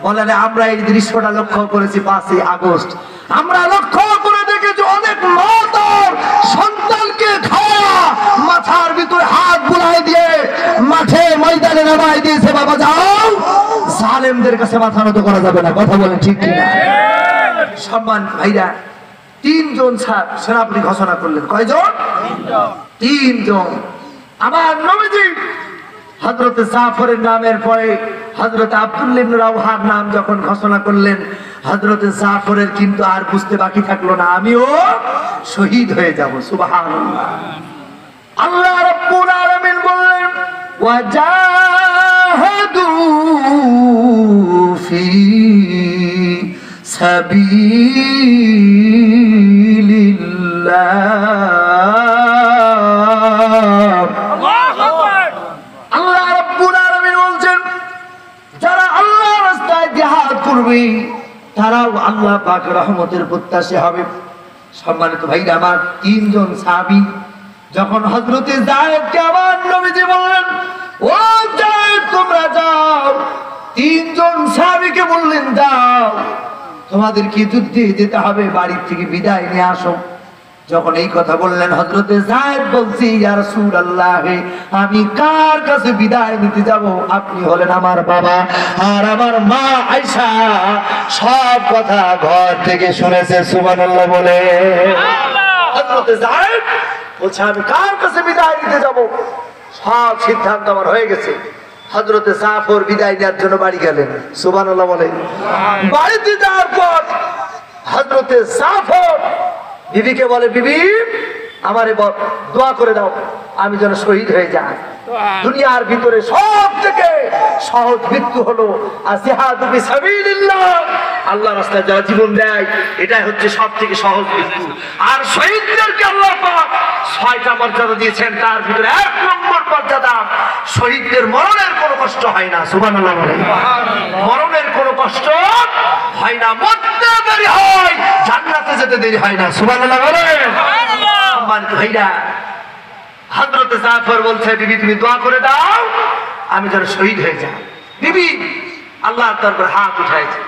বলেন, আমরা এই দৃশ্যটা লক্ষ্য করেছি 5ই আগস্ট। আমরা লক্ষ্য করে দেখেছি অনেক মা তার সন্তানকে খাওয়া মাথার ভিতরে হাত বুলাই দিয়ে মাঠে ময়দানে নামাই দিয়েছে। বাবা যাও, জালেমদের কাছে মাথা নত করা যাবে না। কথা বলেন ঠিক কিনা? সম্মান ভাইরা, 3 জন সেনাপতি ঘোষণা করলেন। কয়জন? 3 জন। আমার নবীজি হযরতে জাফরের নামের পরে হযরতে আব্দুল্লাহ ইবনে রাওহার নাম যখন ঘোষণা করলেন, হযরতে জাফরের কিন্তু আর বুঝতে বাকি থাকলো না, আমিও শহীদ হয়ে যাব। সুবহানাল্লাহ। আল্লাহ রাব্বুল আলামিন বললেন, ওয়াজাহাদু ফি সাবিলিল্লাহ। তারাও আল্লাহ পাকের রহমতের প্রত্যাশী হবে। সম্মানিত ভাইরা আমার, 3 জন সাহাবী যখন হযরতে যায়েদকে আমার নবীজি বললেন, ও যায়েদ তোমরা যাও, 3 জন সাহাবীকে বললেন যাও, তোমাদের কি যুদ্ধে যেতে হবে, বাড়ি থেকে বিদায় নিয়ে আসো। যখন এই কথা বললেন, হযরতে যায়েদ বলছি, ইয়া রাসূলুল্লাহ আমি কার কাছে বিদায় নিতে যাব? আপনি হলেন আমার বাবা, আর আমার মা আয়েশা সব কথা ঘর থেকে শুনেছে। সুবহানাল্লাহ বলে। হযরতে যায়েদ বলছে, আমি কার কাছে বিদায় নিতে যাব? সব সিদ্ধান্ত আমার হয়ে গেছে। হযরতে জাফর বিদায় নেওয়ার জন্য বাড়ি গেলেন। সুবহানাল্লাহ বলে। বাড়িতে যাওয়ার পর হযরতে জাফর বিবিকে বলে, বিবি আমারে দোয়া করে দাও আমি যেন শহীদ হয়ে যাই। দুনিয়ার ভিতরে সব থেকে সহজ মৃত্যু হলো জিহাদু ফি সাবিলিল্লাহ, আল্লাহর রাস্তায় যারা জীবন দেয়, এটাই হচ্ছে সব থেকে সহজ মৃত্যু। আর শহীদদেরকে আল্লাহ পাক 6টা মর্যাদা দিয়েছেন, তার ভিতরে 1 নম্বর মর্যাদা শহীদদের মরণের কোনো কষ্ট হয় না। সুবহানাল্লাহ বলেন। মরণের কোনো কষ্ট হয় না, মরতে দেরি হয়, জান্নাতে যেতে দেরি হয় না। সুবহানাল্লাহ বলেন। সম্মানিত ভাইরা, হযরতে জাফর বলছে, বিবি তুমি দোয়া করে দাও আমি যেন শহীদ হয়ে যাই। বিবি আল্লাহর দরবারে হাত উঠাইছে।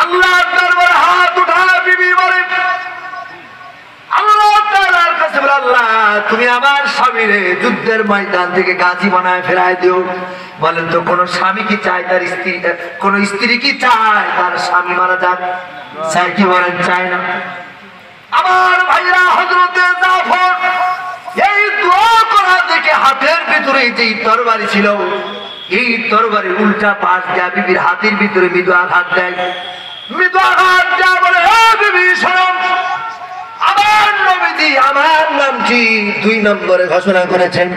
আল্লাহর দরবারে হাত উঠায় বিবি বলে, আল্লাহ তাআলার কাছে বলে, আল্লাহ তুমি আমার স্বামীরে যুদ্ধের ময়দান থেকে গাজী বানায় ফেরায় দিও। বলেন তো, কোন স্বামী কি চায় তার স্ত্রী, কোন স্ত্রী কি চায় তার স্বামী মারা যাক? চায় কি বলেন? চায় না। আমার ভাইরা, হযরতে জাফর এই দোয়া করা দেখে হাতের ভিতরে যে তরবারি ছিল, এই তরবারি উল্টা পাশ দিয়ে বিবির হাতের ভিতরে মৃদু আঘাত দেয়। মৃদু আঘাত দেয়া বলে, হে বিবি শোনো, আমার নবীজি আমার নামটি 2 নম্বরে ঘোষণা করেছেন।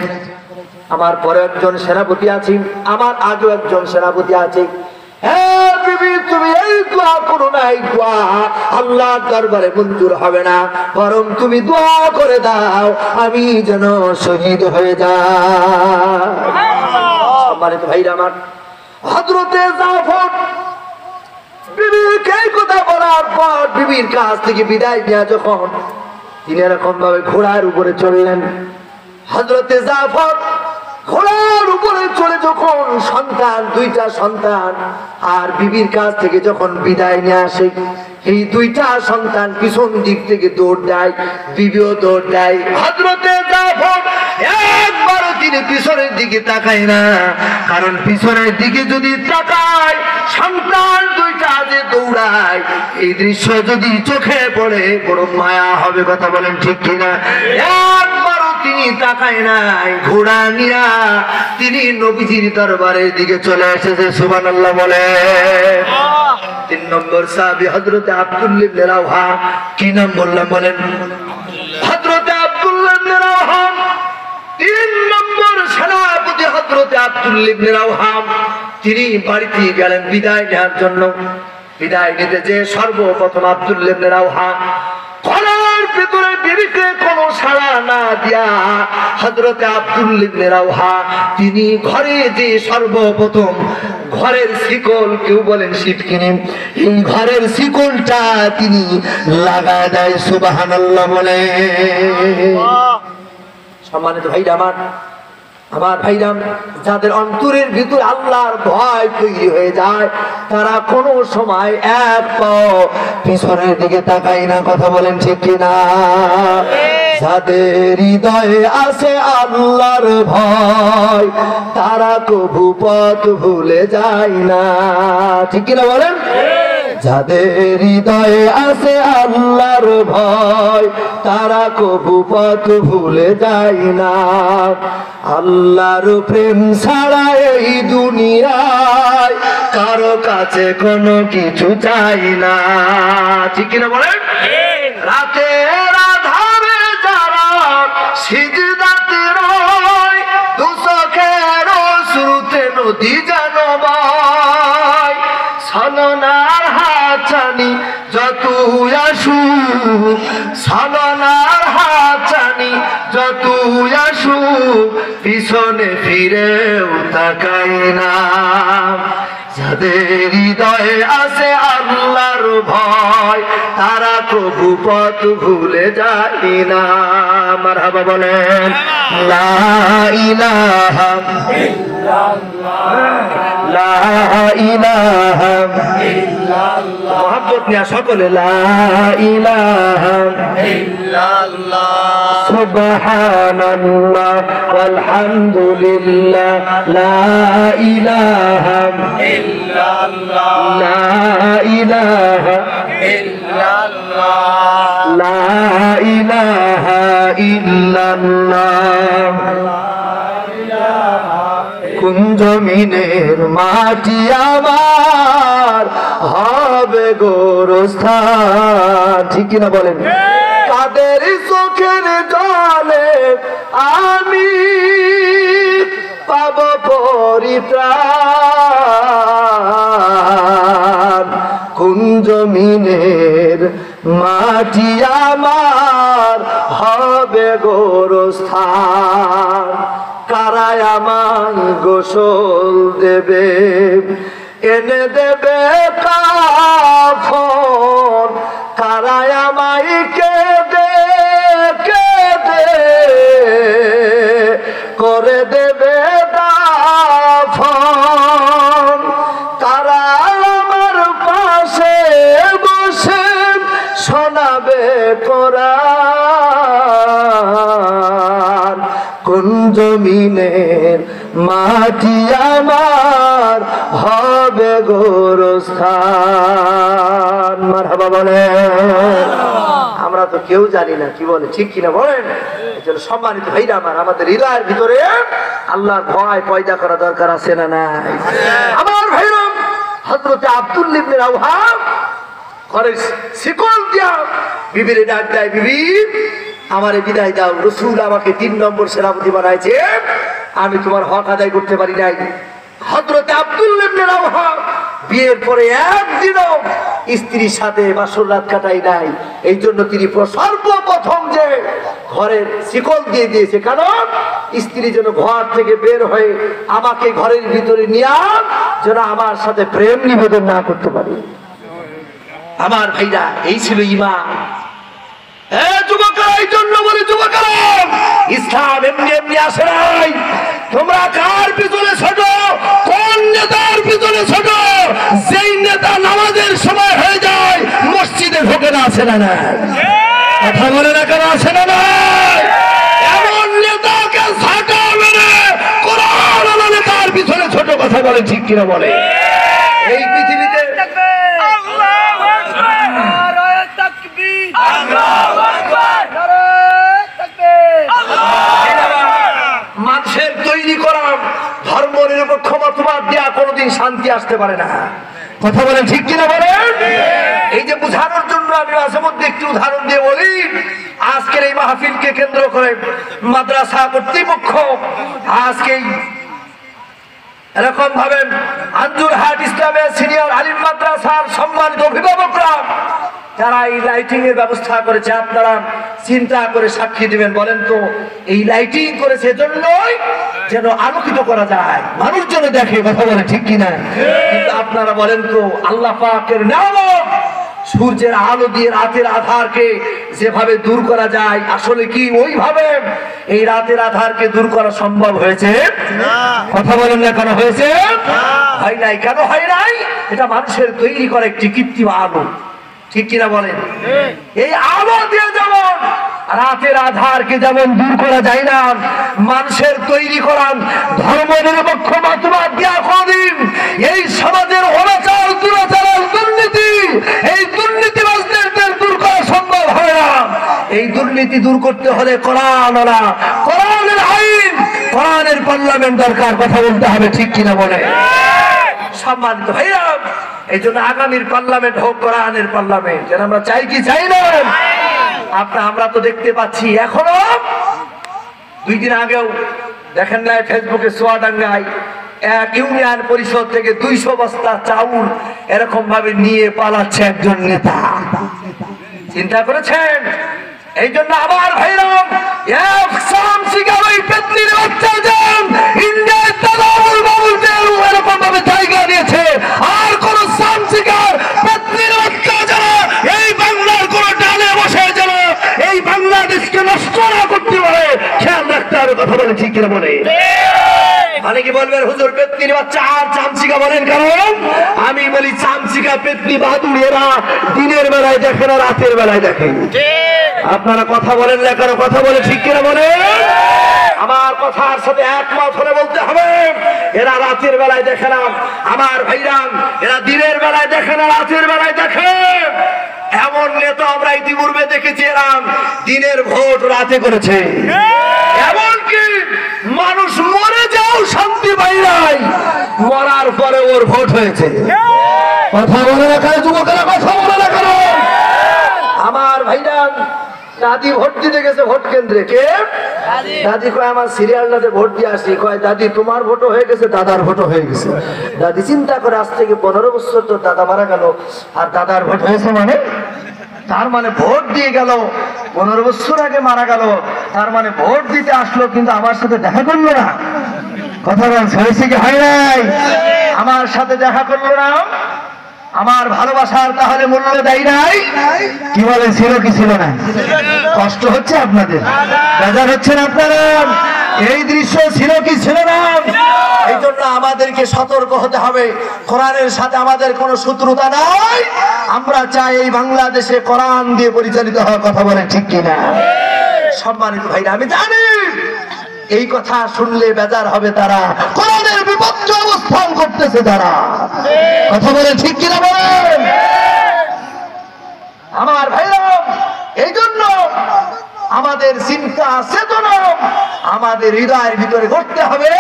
আমার পরে একজন সেনাপতি আছে, আমার আগেও একজন সেনাপতি আছে। হ্যাঁ বিবি, তুমি এই দোয়া করো না, এই দোয়া আল্লাহর দরবারে মঞ্জুর হবে না, বরং তুমি দোয়া করে দাও আমি যেন শহীদ হয়ে যাই। সম্মানিত ভাইরা আমার, হযরতে জাফর বিবিকে এই কথা বলার পর বিবির কাছ থেকে বিদায় নেওয়া যখন তিনি এরকম ভাবে ঘোড়ার উপরে চললেন, হযরতে জাফর ঘোড়ার উপরে চলে যখন সন্তান, 2টা সন্তান আর বিবির কাছ থেকে যখন বিদায় নিয়ে আসে, এই 2টা সন্তান পিছন দিক থেকে দৌড় দেয়, বিবিও দৌড় দেয়। হযরতে জাফর একবারও তিনি পিছনের দিকে তাকায় না, কারণ পিছনের দিকে যদি তাকায় সন্তান 2টা যে দৌড়ায়, এই দৃশ্য যদি চোখে পড়ে বড় মায়া হবে। কথা বলেন ঠিক কিনা? একবারও তিনি তাকায় নাই, ঘোড়া নিয়া তিনি নবীজির দরবারের দিকে চলে এসেছে। সুবহানাল্লাহ বলে। 3 নম্বর সাহাবী হযরতে আব্দুল্লাহ ইবনে রাওহা। কি নাম বললাম বলেন? হযরতে আব্দুল্লাহ ইবনে রাওহা। 3 নম্বর সেনাপতি হযরতে আব্দুল্লাহ ইবনে রাওহা, তিনি বাড়িতে গেলেন বিদায় নেওয়ার জন্য। বিদায় নিতে যে সর্বপ্রথম আব্দুল্লাহ ইবনে রাওহা ঘরের ভিতরে বিবিকে কোনো সাড়া না দিয়া হযরতে আব্দুল্লাহ ইবনে রাওহা তিনি ঘরে যে সর্বপ্রথম ঘরের শিকল, কেউ বলেন সিটকিনি, এই ঘরের শিকলটা তিনি লাগা দেয়। সুবহানাল্লাহ বলে। সম্মানিত ভাইরা আমার ভাইরা, যাদের অন্তরের ভিতর আল্লাহর ভয় তৈরি হয়ে যায় তারা কোনো সময় এক পাও পিছনের দিকে তাকায় না। কথা বলেন ঠিক কিনা? যাদের হৃদয়ে আছে আল্লাহর ভয় তারা কভু পথ ভুলে যায় না। ঠিক কিনা বলেন? যাদের হৃদয়ে আছে আল্লাহর ভয় তারা কভু পথ ভুলে যায় না। আল্লাহর প্রেম ছাড়া এই দুনিয়ায় কারো কাছে কোনো কিছু চাই না। ঠিক কিনা বলেন? রাতের আধারে যারা সিজদাতে রয়, দু চোখের অশ্রুতে নদী যেন বয়, ছলনার হাতছানি যতই আসুক, ছলনার হাতছানি যতই আসুক, পিছনে ফিরেও তাকাই না। যাদের হৃদয়ে আছে আল্লাহর ভয় তারা কভু পথ ভুলে যায় না। মারহাবা বলেন। লা ইলাহা ইল্লাল্লাহ, লা ইলাহা ইল্লাল্লাহ। মোহাম্মদ নিয়া সকলে লা ইলাহা ইল্লাল্লাহ, সুবহানাল্লাহ ওয়ালহামদুলিল্লাহ, লা ইলাহা ইল্লাল্লাহ, লা ইলাহা ইল্লাল্লাহ, লা ইলাহা ইল্লাল্লাহ। কোন জমিনের মাটি আমার হবে গোরস্থান। ঠিক কিনা বলেন? কাদের চোখের জলে আমি পাব পরিত্রাণ। কোন জমিনের মাটি আমার হবে গোরস্থান। কারায় আমায় গোসল দেবে, এনে দেবে কাফন, কারায় আমায় কেঁদে কেঁদে করে দেবে দাফন। কারায় আমার পাশে বসে শোনাবে কোরআন। কোন জমিনের মাটি আমার হবে গোরস্থান। মারহাবা বলেন। আমরা তো কেউ জানি না, কি বলে ঠিক কিনা বলেন? এই জন্য সম্মানিত ভাইরা আমার, আমাদের হৃদয়ের ভিতরে আল্লাহর ভয় পয়দা করা দরকার আছে না নাই? আমার ভাইরা, হযরতে আব্দুল্লাহ ইবনে রাওহা ঘরে শিকল দিয়া বিবির ডাক দেয়, বিবি আমারে বিদায় দাও, রসুল আমাকে 3 নম্বর সেনাপতি বানাইছে, আমি তোমার হক আদায় করতে পারি নাই। হযরতে আব্দুল্লাহ ইবনে রাওহা বিয়ের পরে একদিনও স্ত্রীর সাথে বাসর রাত কাটাই নাই, এই জন্য তিনি সর্বপ্রথম যে ঘরের শিকল দিয়ে দিয়েছে, কারণ স্ত্রী যেন ঘর থেকে বের হয়ে আমাকে ঘরের ভিতরে নিয়ে যেন আমার সাথে প্রেম নিবেদন না করতে পারে। আমার ভাইরা, এই ছিল ঈমান। যুবকরা, এই জন্য বলি যুবকরা, ইসলাম এমনি এমনি আসে নাই। তোমরা কার পিছনে ছোট, কোন নেতার পিছনে ছোট, যেই নেতা নামাজের সময় হয়ে যায় মসজিদে ঢোকে না, আসে না? না কথা বলে না কেন, আসে না? এমন নেতাকে ছাটা মেরে কোরআন আলা নেতার পিছনে ছোট, কথা বলে ঠিক কিনা বলে? এই পৃথিবীতে মানুষের তৈরি করা ধর্ম নিরপেক্ষ মতবাদ দেওয়া কোনোদিন শান্তি আসতে পারে না, কথা বলেন ঠিক কিনা বলেন? এই যে বোঝানোর জন্য আমি মাঝে মধ্যে একটু উদাহরণ দিয়ে বলি, আজকের এই মাহফিলকে কেন্দ্র করে মাদ্রাসা কর্তৃপক্ষ আজকে এরকম ভাবে আঞ্জুরহাট ইসলামের সিনিয়র আলিম মাদ্রাসার সম্মানিত অভিভাবকরা যারা এই লাইটিং এর ব্যবস্থা করেছে, আপনারা চিন্তা করে সাক্ষী দিবেন, বলেন তো এই লাইটিং করেছে এজন্যই যেন আলোকিত করা যায়, মানুষ যেন দেখে, কথা বলে ঠিক কিনা? কিন্তু আপনারা বলেন তো আল্লাহ পাকের নিয়ামত সূর্যের আলো দিয়ে রাতের আধারকে যেভাবে দূর করা যায়, আসলে কি ওইভাবে এই রাতের আধারকে দূর করা সম্ভব হয়েছে? কথা বলেন না কেন হয়েছে? হয় নাই। কেন হয় নাই? এটা মানুষের তৈরি করা একটি কৃত্রিম আলো, ঠিক কিনা বলেন? এই আলো দিয়ে যেমন রাতের আধারকে যেমন দূর করা যায় না, মানুষের তৈরি করা ধর্ম নিরপেক্ষ মতবাদ দিয়া কোনদিন এই সমাজের অনাচার, দুরাচার, দুর্নীতি, এই দুর্নীতিবাজদের দূর করা সম্ভব হয় না। এই দুর্নীতি দূর করতে হলে কোরআন আলা, কোরআনের আইন, কোরআনের পার্লামেন্ট দরকার, কথা বলতে হবে ঠিক কিনা বলে? সম্মানিত ভাইরা, এই জন্য আগামীর পার্লামেন্ট হোক কোরআনের পার্লামেন্ট, যেন আমরা চাই কি চাই না? আমরা তো দেখতে পাচ্ছি এখনো, 2 দিন আগেও দেখেন না ফেসবুকে চুয়াডাঙ্গায় এক ইউনিয়ন পরিষদ থেকে 200 বস্তা চাউল এরকম ভাবে নিয়ে পালাচ্ছে একজন নেতা, চিন্তা করেছেন? এই জন্য আমার ভাইরা, এক সামসিকার ওই পেতনির বাচ্চা যান ইন্ডিয়ার দালাল বাবুলদের এরকম ভাবে জায়গা নিয়েছে, আর কোন সামসিকার পেতনির বাচ্চা যারা এই বাংলার কোন ডালে বসে যারা এই বাংলাদেশকে নষ্ট না করতে পারে খেয়াল রাখতে হবে, কথা বলে ঠিক কিনা বলে? অনেকে বলবেন হুজুর পেতনির বাচ্চা আর চামচিকা বলেন, কারণ আমি বলি চামচিকা পেতনি বাহাদুর এরা দিনের বেলায় দেখে না, রাতের বেলায় দেখে। আপনারা কথা বলেন না কেন, কথা বলে ঠিক কিনা বলে? আমার কথার সাথে একমত হলে বলতে হবে, এরা রাতের বেলায় দেখে না। আমার ভাইরা, এরা দিনের বেলায় দেখে না, রাতের বেলায় দেখে। এমন নেতা আমরা ইতিপূর্বে দেখেছি এরা দিনের ভোট রাতে করেছে, এমনকি মানুষ মরে যাও শান্তি পাই নাই, মরার পরে ওর ভোট হয়েছে। কথা বলে না কেন যুবকেরা, কথা বলে না কেন? আমার ভাইরা, দাদি ভোট দিতে গেছে ভোট কেন্দ্রে, কে দাদি কয় আমার সিরিয়ালটাতে ভোট দিয়ে আসি, কয় দাদি তোমার ভোটও হয়ে গেছে, দাদার ভোটও হয়ে গেছে। দাদি চিন্তা করে আজ থেকে 15 বছর তো দাদা মারা গেল, আর দাদার ভোট হয়েছে, মানে তার মানে ভোট দিয়ে গেল 15 বছর আগে মারা গেল, তার মানে ভোট দিতে আসলো কিন্তু আমার সাথে দেখা করলো না। কথা বলছে হয়েছে কি হয় নাই? আমার সাথে দেখা করলো না, আমার ভালোবাসার তাহলে মূল্য দেয় নাই। কি বলে, ছিল কি ছিল না? কষ্ট হচ্ছে আপনাদের, বেজার হচ্ছেন আপনারা, এই দৃশ্য ছিল কি ছিল না? এই জন্য আমাদেরকে সতর্ক হতে হবে, কোরআনের সাথে আমাদের কোনো শত্রুতা নাই। আমরা চাই এই বাংলাদেশে কোরআন দিয়ে পরিচালিত হওয়ার, কথা বলে ঠিক কিনা? সম্মানিত ভাইরা, আমি জানি এই কথা শুনলে বেজার হবে তারা, কোরআনের বিপক্ষে অবস্থান করতেছে যারা, কথা বলে ঠিক কিনা বলেন? আমার ভাইরা, এই জন্য আমাদের চিন্তা চেতনা আমাদের হৃদয়ের ভিতরে গড়তে হবে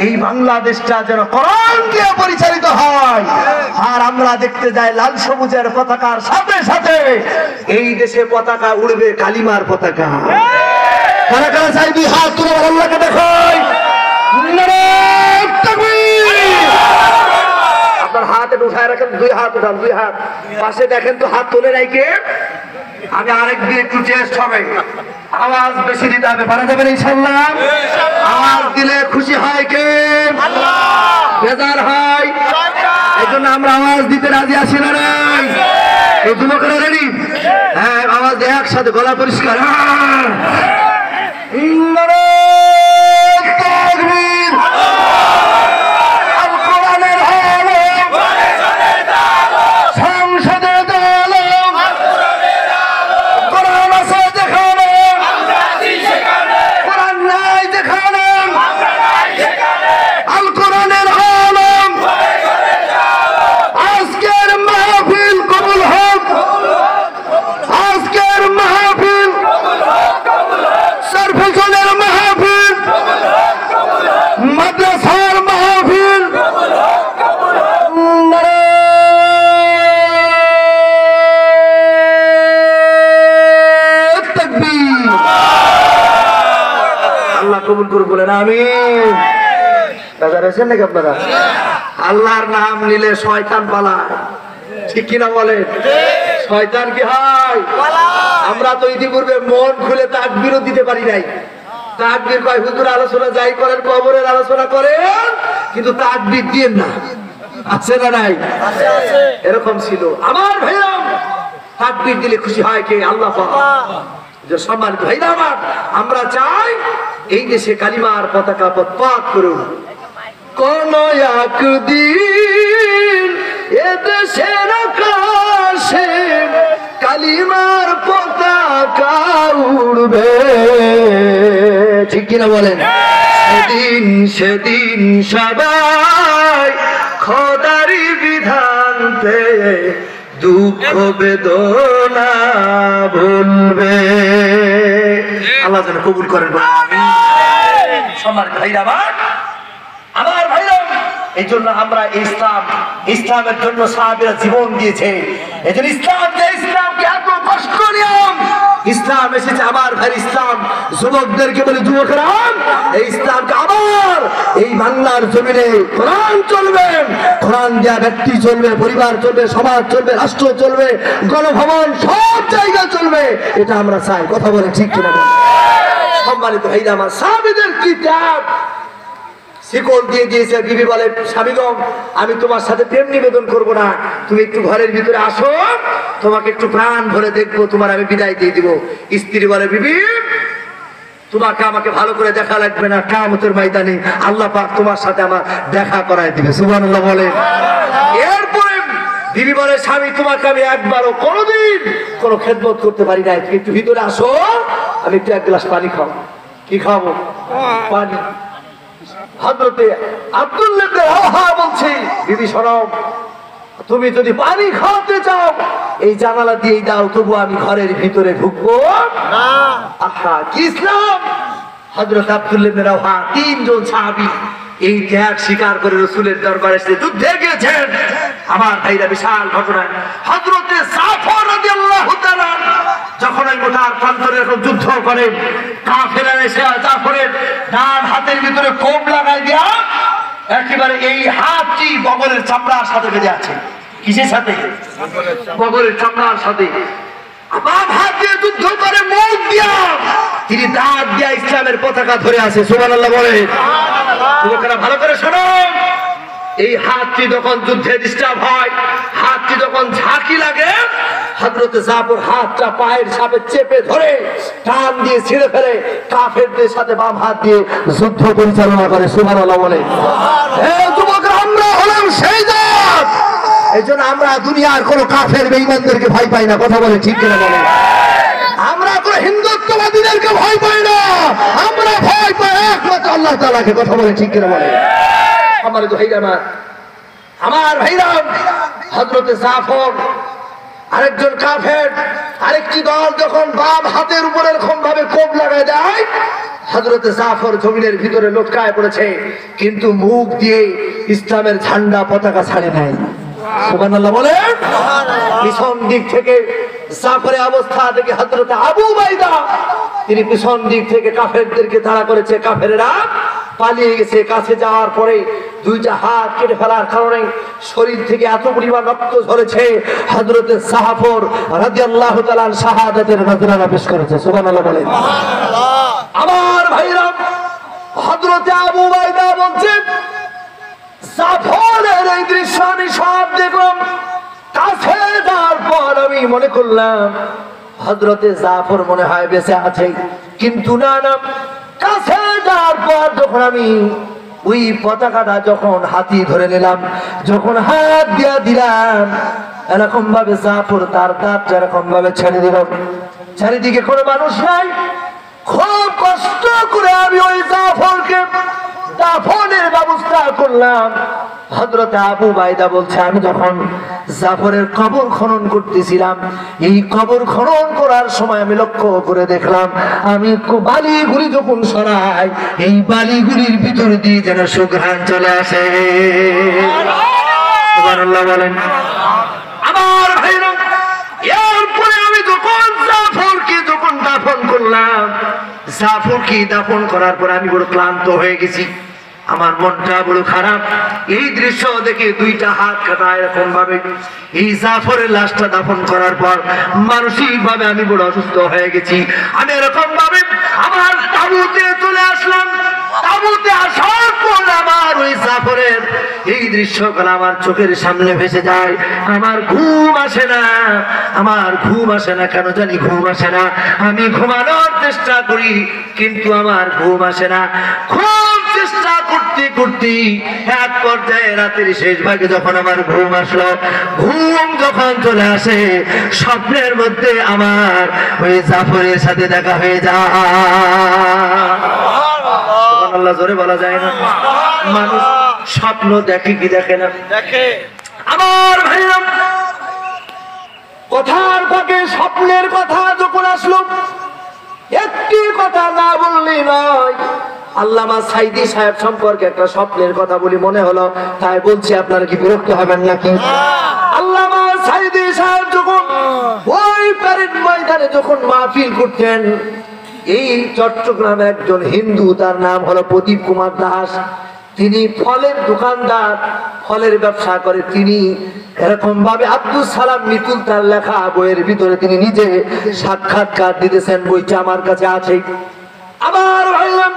এই বাংলাদেশটা যেন কোরআন দিয়ে পরিচালিত হয়। আর আমরা দেখতে যাই লাল সবুজের পতাকার সাথে সাথে এই দেশে পতাকা উড়বে কালিমার পতাকা। কারা কারা চাই দুই হাত তুলে আল্লাহকে দেখাই। নারায়ে তাকবীর। আপনার হাত একটু উঠায় রাখেন, দুই হাত উঠান, দুই হাত পাশে দেখেন তো হাত তোলে নাই কে? আমি আরেকদিন একটু চেষ্টা হবে, আওয়াজ বেশি দিতে হবে, পারা যাবেন ইনশাআল্লাহ? আওয়াজ দিলে খুশি হয় কে? আল্লাহ। বেজার হয়, এই জন্য আমরা আওয়াজ দিতে রাজি আছি না নাই? এই যুবকরা রেডি? হ্যাঁ, আওয়াজ দিয়ে একসাথে, গলা পরিষ্কার। কবুল করে বলেন আমিন। দাদা রয়েছেন নাকি আপনারা? আল্লাহর নাম নিলে শয়তান পালায়, ঠিক কিনা বলেন? শয়তান কি হয়? আমরা তো ইতিপূর্বে মন খুলে তাকবীরও দিতে পারি নাই। তাকবীর কয় হুজুর আলোচনা যাই করেন, কবরের আলোচনা করেন, কিন্তু তাকবীর দিয়েন না। আছে না নাই? এরকম ছিল আমার ভাইরা। তাকবীর দিলে খুশি হয় কে? আল্লাহ পাক। যে সম্মানিত ভাইরা আমার, আমরা চাই এই দেশে কালিমার পতাকা পথ করে উঠবে। কোন একদিন এ দেশের আকাশে কালিমার পতাকা উড়বে, ঠিক কিনা বলেন? সেদিন সবাই খোদারি বিধান পেয়ে দুঃখ বেদনা ভুলবে। আল্লাহ যেন কবুল করেন। সম্মানিত ভাইরা আমার ভাইরা, এই জন্য আমরা ইসলামের জন্য সাহাবীরা জীবন দিয়েছে। এই জন্য ইসলামকে এত কষ্ট নিয়ম ইসলাম এসেছে আমার ভাই। ইসলাম যুবকদেরকে বলে, যুবকেরা এই ইসলামকে আবার এই বাংলার জমিনে কোরআন চলবে, কোরআন দেয়া ব্যক্তি চলবে, পরিবার চলবে, সমাজ চলবে, রাষ্ট্র চলবে, গণভবন সব জায়গা চলবে, এটা আমরা চাই। কথা বলে ঠিক কিনা? সম্মানিত ভাইরা আমার, সাহাবীদের কি ত্যাগ! শিকল দিয়ে দিয়েছে। বিবি বলে, স্বামীগণ আমি তোমার সাথে প্রেম নিবেদন করবো না, তুমি একটু ঘরের ভিতরে আসো, তোমাকে একটু প্রাণ ভরে দেখবো, তোমার আমি বিদায় দিয়ে দিব। স্ত্রী বলে, বিবি তোমাকে আমাকে ভালো করে দেখা লাগবে না, কিয়ামতের ময়দানে আল্লাহ পাক তোমার সাথে আমার দেখা করায় দিবে। সুবহানাল্লাহ বলে। এরপরে বিবি বলে, স্বামী তোমাকে আমি একবারও কোনোদিন কোনো খেদমত করতে পারি না, তুমি একটু ভিতরে আসো, আমি একটু এক গ্লাস পানি খাবো। কি খাবো? পানি। হযরতে আব্দুল্লাহ ইবনে রাওহা বলছে, বিবি শোনো, তুমি যদি পানি খাওয়াতে চাও এই জানালা দিয়ে দাও, তবু আমি ঘরের ভিতরে ঢুকবো না। আহা কি ইসলাম! হযরত আব্দুল্লাহ ইবনে রাওহা, তিনজন সাহাবী এই ত্যাগ স্বীকার করে রাসূলের দরবারে এসে যুদ্ধে গিয়েছেন। আমার ভাইরা, বিশাল ঘটনা। হযরতে জাফর রাদিয়াল্লাহু তাআলা যখন ওই মোটার প্রান্তরে যুদ্ধ করেন, কাফেররা এসে জাফরের ডান হাতের ভিতরে কোপ লাগাই দিয়া একেবারে এই হাতটি বগলের চামড়ার সাথে বেঁধে আছে। কিসের সাথে? বগলের চামড়ার সাথে। বাম হাত দিয়ে যুদ্ধ করে, মুখ দিয়া তিনি দাঁত দিয়া ইসলামের পতাকা ধরে আছে। সুবহানাল্লাহ বলে। যুবকেরা ভালো করে শোনো, এই হাতটি যখন যুদ্ধে ডিস্টার্ব হয়, হাতটি যখন ঝাঁকি লাগে, হযরত জাফর হাতটা পায়ের সাথে চেপে ধরে টান দিয়ে ছিঁড়ে ফেলে, কাফেরদের সাথে বাম হাত দিয়ে যুদ্ধ পরিচালনা করে। সুবহানাল্লাহ বলে। হে যুবকরা, আমরা হলাম সেই জাত, এই জন্য আমরা দুনিয়ার কোন কাফের বেঈমানদেরকে ভয় পাই না। কথা বলে ঠিক কিনা বলে? আমরা কোন হিন্দুত্ববাদীদেরকে ভয় পাই না, আমরা ভয় পাই একমাত্র আল্লাহ তাআলাকে। কথা বলে ঠিক কিনা বলে? আমার ভাইরা, আমার ভাইরা, হযরতে জাফর আরেকজন কাফের আরেকটি দল যখন বাম হাতের উপরে এরকম ভাবে কোপ লাগায় দেয়, হযরত জাফর জমিনের ভিতরে লটকায় পড়েছে, কিন্তু মুখ দিয়ে ইসলামের ঝান্ডা পতাকা ছাড়ে নাই। সুবহানাল্লাহ বলেন। পিছন দিক থেকে জাফরের অবস্থা দেখে হযরত আবু উবাইদা তিনি পিছন দিক থেকে কাফেরদেরকে তাড়া করেছে। কাফেররা পালিয়ে গেছে। কাছে যাওয়ার পরে দুইটা হাত কেটে ফেলার কারণে শরীর থেকে এত পরিমাণ রক্ত ঝরেছে, হযরত জাফর রাদিয়াল্লাহু তাআলা শাহাদাতের নজরানা পেশ করেছে। সুবহানাল্লাহ বলেন। আমার ভাইরা, হযরত আবু উবাইদা বলছেন, জাফরের এই দৃশ্য আমি সব দেখলাম। কাছে যাওয়ার পর আমি মনে করলাম হযরতে জাফর মনে হয় বেঁচে আছে, কিন্তু না না, কাছে যাওয়ার পর যখন আমি ওই পতাকাটা যখন হাতি ধরে নিলাম, যখন হাত দিয়া দিলাম, এরকম ভাবে জাফর তার দাঁতটা এরকম ভাবে ছেড়ে দিল। চারিদিকে কোনো মানুষ নাই। খুব কষ্ট করে আমি ওই জাফরকে দাফনের ব্যবস্থা করলাম। হযরত আবু উবাইদা বলছে, আমি যখন জাফরের কবর খনন করতেছিলাম, এই কবর খনন করার সময় আমি লক্ষ্য করে দেখলাম, আমি বালিগুলি যখন সরাই, এই বালিগুলির ভিতর দিয়ে যেন সুঘ্রাণ চলে আসে। সুবহানাল্লাহ বলেন। আমার ভাইরা, এরপরে আমি যখন জাফরকে যখন দাফন করলাম, জাফরকে দাফন করার পর আমি বড় ক্লান্ত হয়ে গেছি, আমার মনটা বড় খারাপ। এই দৃশ্য দেখে দুইটা হাত কাটা এরকম ভাবে এই জাফরের লাশটা দাফন করার পর মানসিক ভাবে আমি বড় অসুস্থ হয়ে গেছি। আমি এরকম ভাবে আমার তাঁবুতে চলে আসলাম। তাঁবুতে আসার পর আমার ওই জাফরের এই দৃশ্যগুলো আমার চোখের সামনে ভেসে যায়। আমার ঘুম আসে না, আমার ঘুম আসে না, কেন জানি ঘুম আসে না। আমি ঘুমানোর চেষ্টা করি, কিন্তু আমার ঘুম আসে না। খুব চেষ্টা করতে করতে এক পর্যায়ে রাতের শেষ ভাগে যখন আমার ঘুম আসলো, ঘুম যখন চলে আসে, স্বপ্নের মধ্যে আমার ওই জাফরের সাথে দেখা হয়ে যায়। সুবহানাল্লাহ জোরে বলা যায় না? মানুষ স্বপ্ন দেখে কি দেখে না? দেখে। আমার ভাইরা, কথার ফাঁকে স্বপ্নের কথা যখন আসলো, একটি কথা না বললেই নয়। আল্লামা সাইদি সাহেব সম্পর্কে একটা স্বপ্নের কথা বলি মনে হলো, তাই বলছি, আপনারা কি বিরক্ত হবেন নাকি? আল্লামা সাইদি সাহেব যখন ওই প্যারেড ময়দানে যখন মাহফিল করতেন, এই চট্টগ্রামে একজন হিন্দু, তার নাম হলো প্রদীপ কুমার দাস। তিনি ফলের দোকানদার, ফলের ব্যবসা করে। তিনি এরকম ভাবে আব্দুল সালাম মিতুল তার লেখা বইয়ের ভিতরে তিনি নিজে সাক্ষাৎকার দিতেছেন, বইটা আমার কাছে আছে। আমার ভাইরা,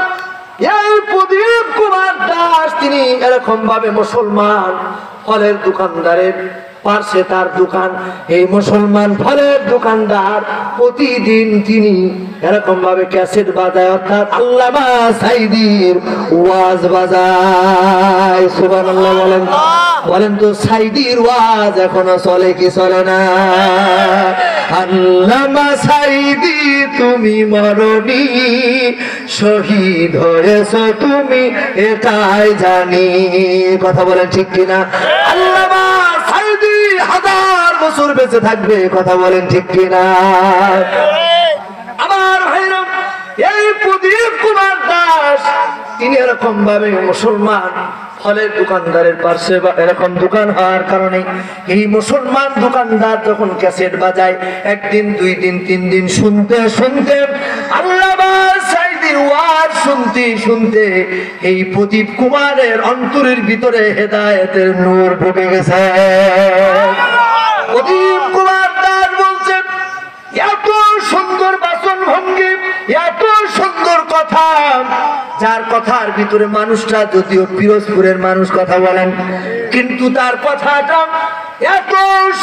এই প্রদীপ কুমার দাস তিনি এরকম ভাবে মুসলমান ফলের দোকানদারের পাশে তার দোকান। এই মুসলমান ফলের দোকানদার প্রতিদিন তিনি এরকম ভাবে ক্যাসেট বাজায়, অর্থাৎ আল্লামা সাইদির ওয়াজ বাজায়। সুবহানাল্লাহ বলেন। বলেন তো, সাইদির ওয়াজ এখনো চলে কি চলে না? আল্লামা সাইদি তুমি মরনি, শহীদ হয়েছ তুমি এটাই জানি। কথা বলেন ঠিক কিনা? আল্লামা সাইদি 1000 বছর বেঁচে থাকবে। কথা বলেন ঠিক কিনা? আমার ভাইরা, এই প্রদীপ কুমার দাস তিনি এরকম ভাবে মুসলমান ফলের দোকানদারের পাশে এরকম দোকান হওয়ার কারণে এই মুসলমান দোকানদার যখন ক্যাসেট বাজায়, একদিন, 2 দিন, 3 দিন শুনতে শুনতে, আল্লামা সাইদির ওয়াজ শুনতে শুনতে এই প্রদীপ কুমারের অন্তরের ভিতরে হেদায়েতের নূর ঢুকে গেছে। প্রদীপ কুমার দাস বলছেন, এত সুন্দর বাচন ভঙ্গি, এত সুন্দর কথা, যার কথার ভিতরে মানুষটা যদিও পিরোজপুরের মানুষ কথা বলেন, কিন্তু তার কথাটা এত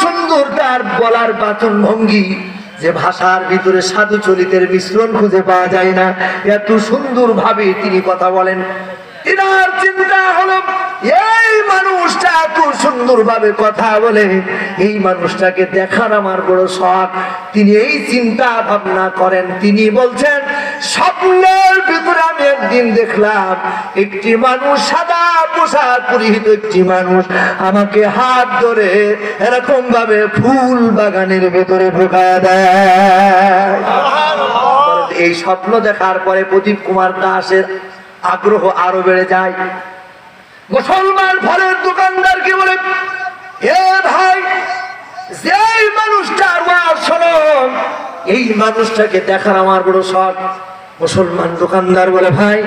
সুন্দর, তার বলার বাচন ভঙ্গি, যে ভাষার ভিতরে সাধু চলিতের মিশ্রণ খুঁজে পাওয়া যায় না। এত সুন্দর ভাবে তিনি কথা বলেন। এনার চিন্তা হলো, এই মানুষটা এত সুন্দরভাবে কথা বলে, এই মানুষটাকে দেখার আমার বড় শখ। তিনি এই চিন্তা ভাবনা করেন, তিনি বলছেন স্বপ্নের ভিতরে আমি একদিন দেখলাম একটি মানুষ, সাদা পোশাক পরিহিত একটি মানুষ আমাকে হাত ধরে এরকম ভাবে ফুল বাগানের ভেতরে ঢোকায় দেয়। এই স্বপ্ন দেখার পরে প্রদীপ কুমার দাসের আগ্রহ আরো বেড়ে যায়। মুসলমান ফলের দোকানদারকে বলে, এ ভাই, যে মানুষটার ওয়াজ শোনো, এই মানুষটাকে দেখার আমার বড় শখ। মুসলমান দোকানদার বলে, ভাই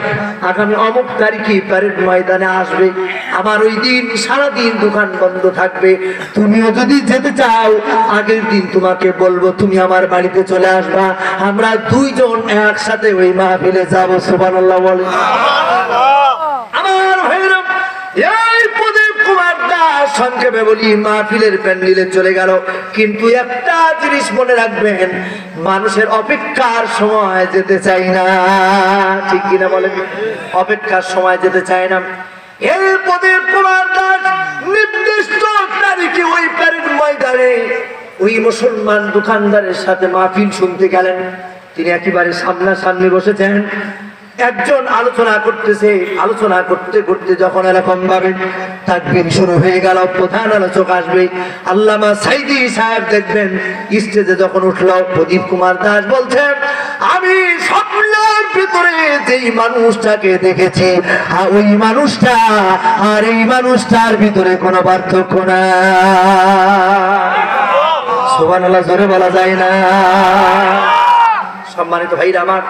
আগামী অমুক তারিখে প্যারেড ময়দানে আসবে, আমার ওই দিন সারাদিন দোকান বন্ধ থাকবে, তুমিও যদি যেতে চাও আগের দিন তোমাকে বলবো, তুমি আমার বাড়িতে চলে আসবা, আমরা দুইজন একসাথে ওই মাহফিলে যাবো। সুবহানাল্লাহ বলে। আমার ভাইরা, এই প্রদীপ কুমার দাস সংক্ষেপে বলি মাহফিলের প্যান্ডেলে চলে গেল। কিন্তু একটা জিনিস মনে রাখবেন, মানুষের অপেক্ষার সময় যেতে চাই না, ঠিক কিনা বলেন? অপেক্ষার সময় যেতে চায় না। এই প্রদীপ কুমার দাস নির্দিষ্ট তারিখে ওই প্যারেড ময়দানে ওই মুসলমান দোকানদারের সাথে মাহফিল শুনতে গেলেন। তিনি একেবারে সামনাসামনি বসেছেন, একজন আলোচনা করতেছে, আলোচনা করতে করতে যখন এরকম ভাবে তাকবীর শুরু হয়ে গেল, প্রধান আলোচক আসবে আল্লামা সাইদি সাহেব, দেখবেন স্টেজে যখন উঠল, প্রদীপ কুমার দাস বলছেন, আমি স্বপ্নের ভিতরে যেই মানুষটাকে দেখেছি, ওই মানুষটা আর এই মানুষটার ভিতরে কোনো পার্থক্য না। সুবহানাল্লাহ জোরে বলা যায় না। সম্মানিত ভাইরা আমার,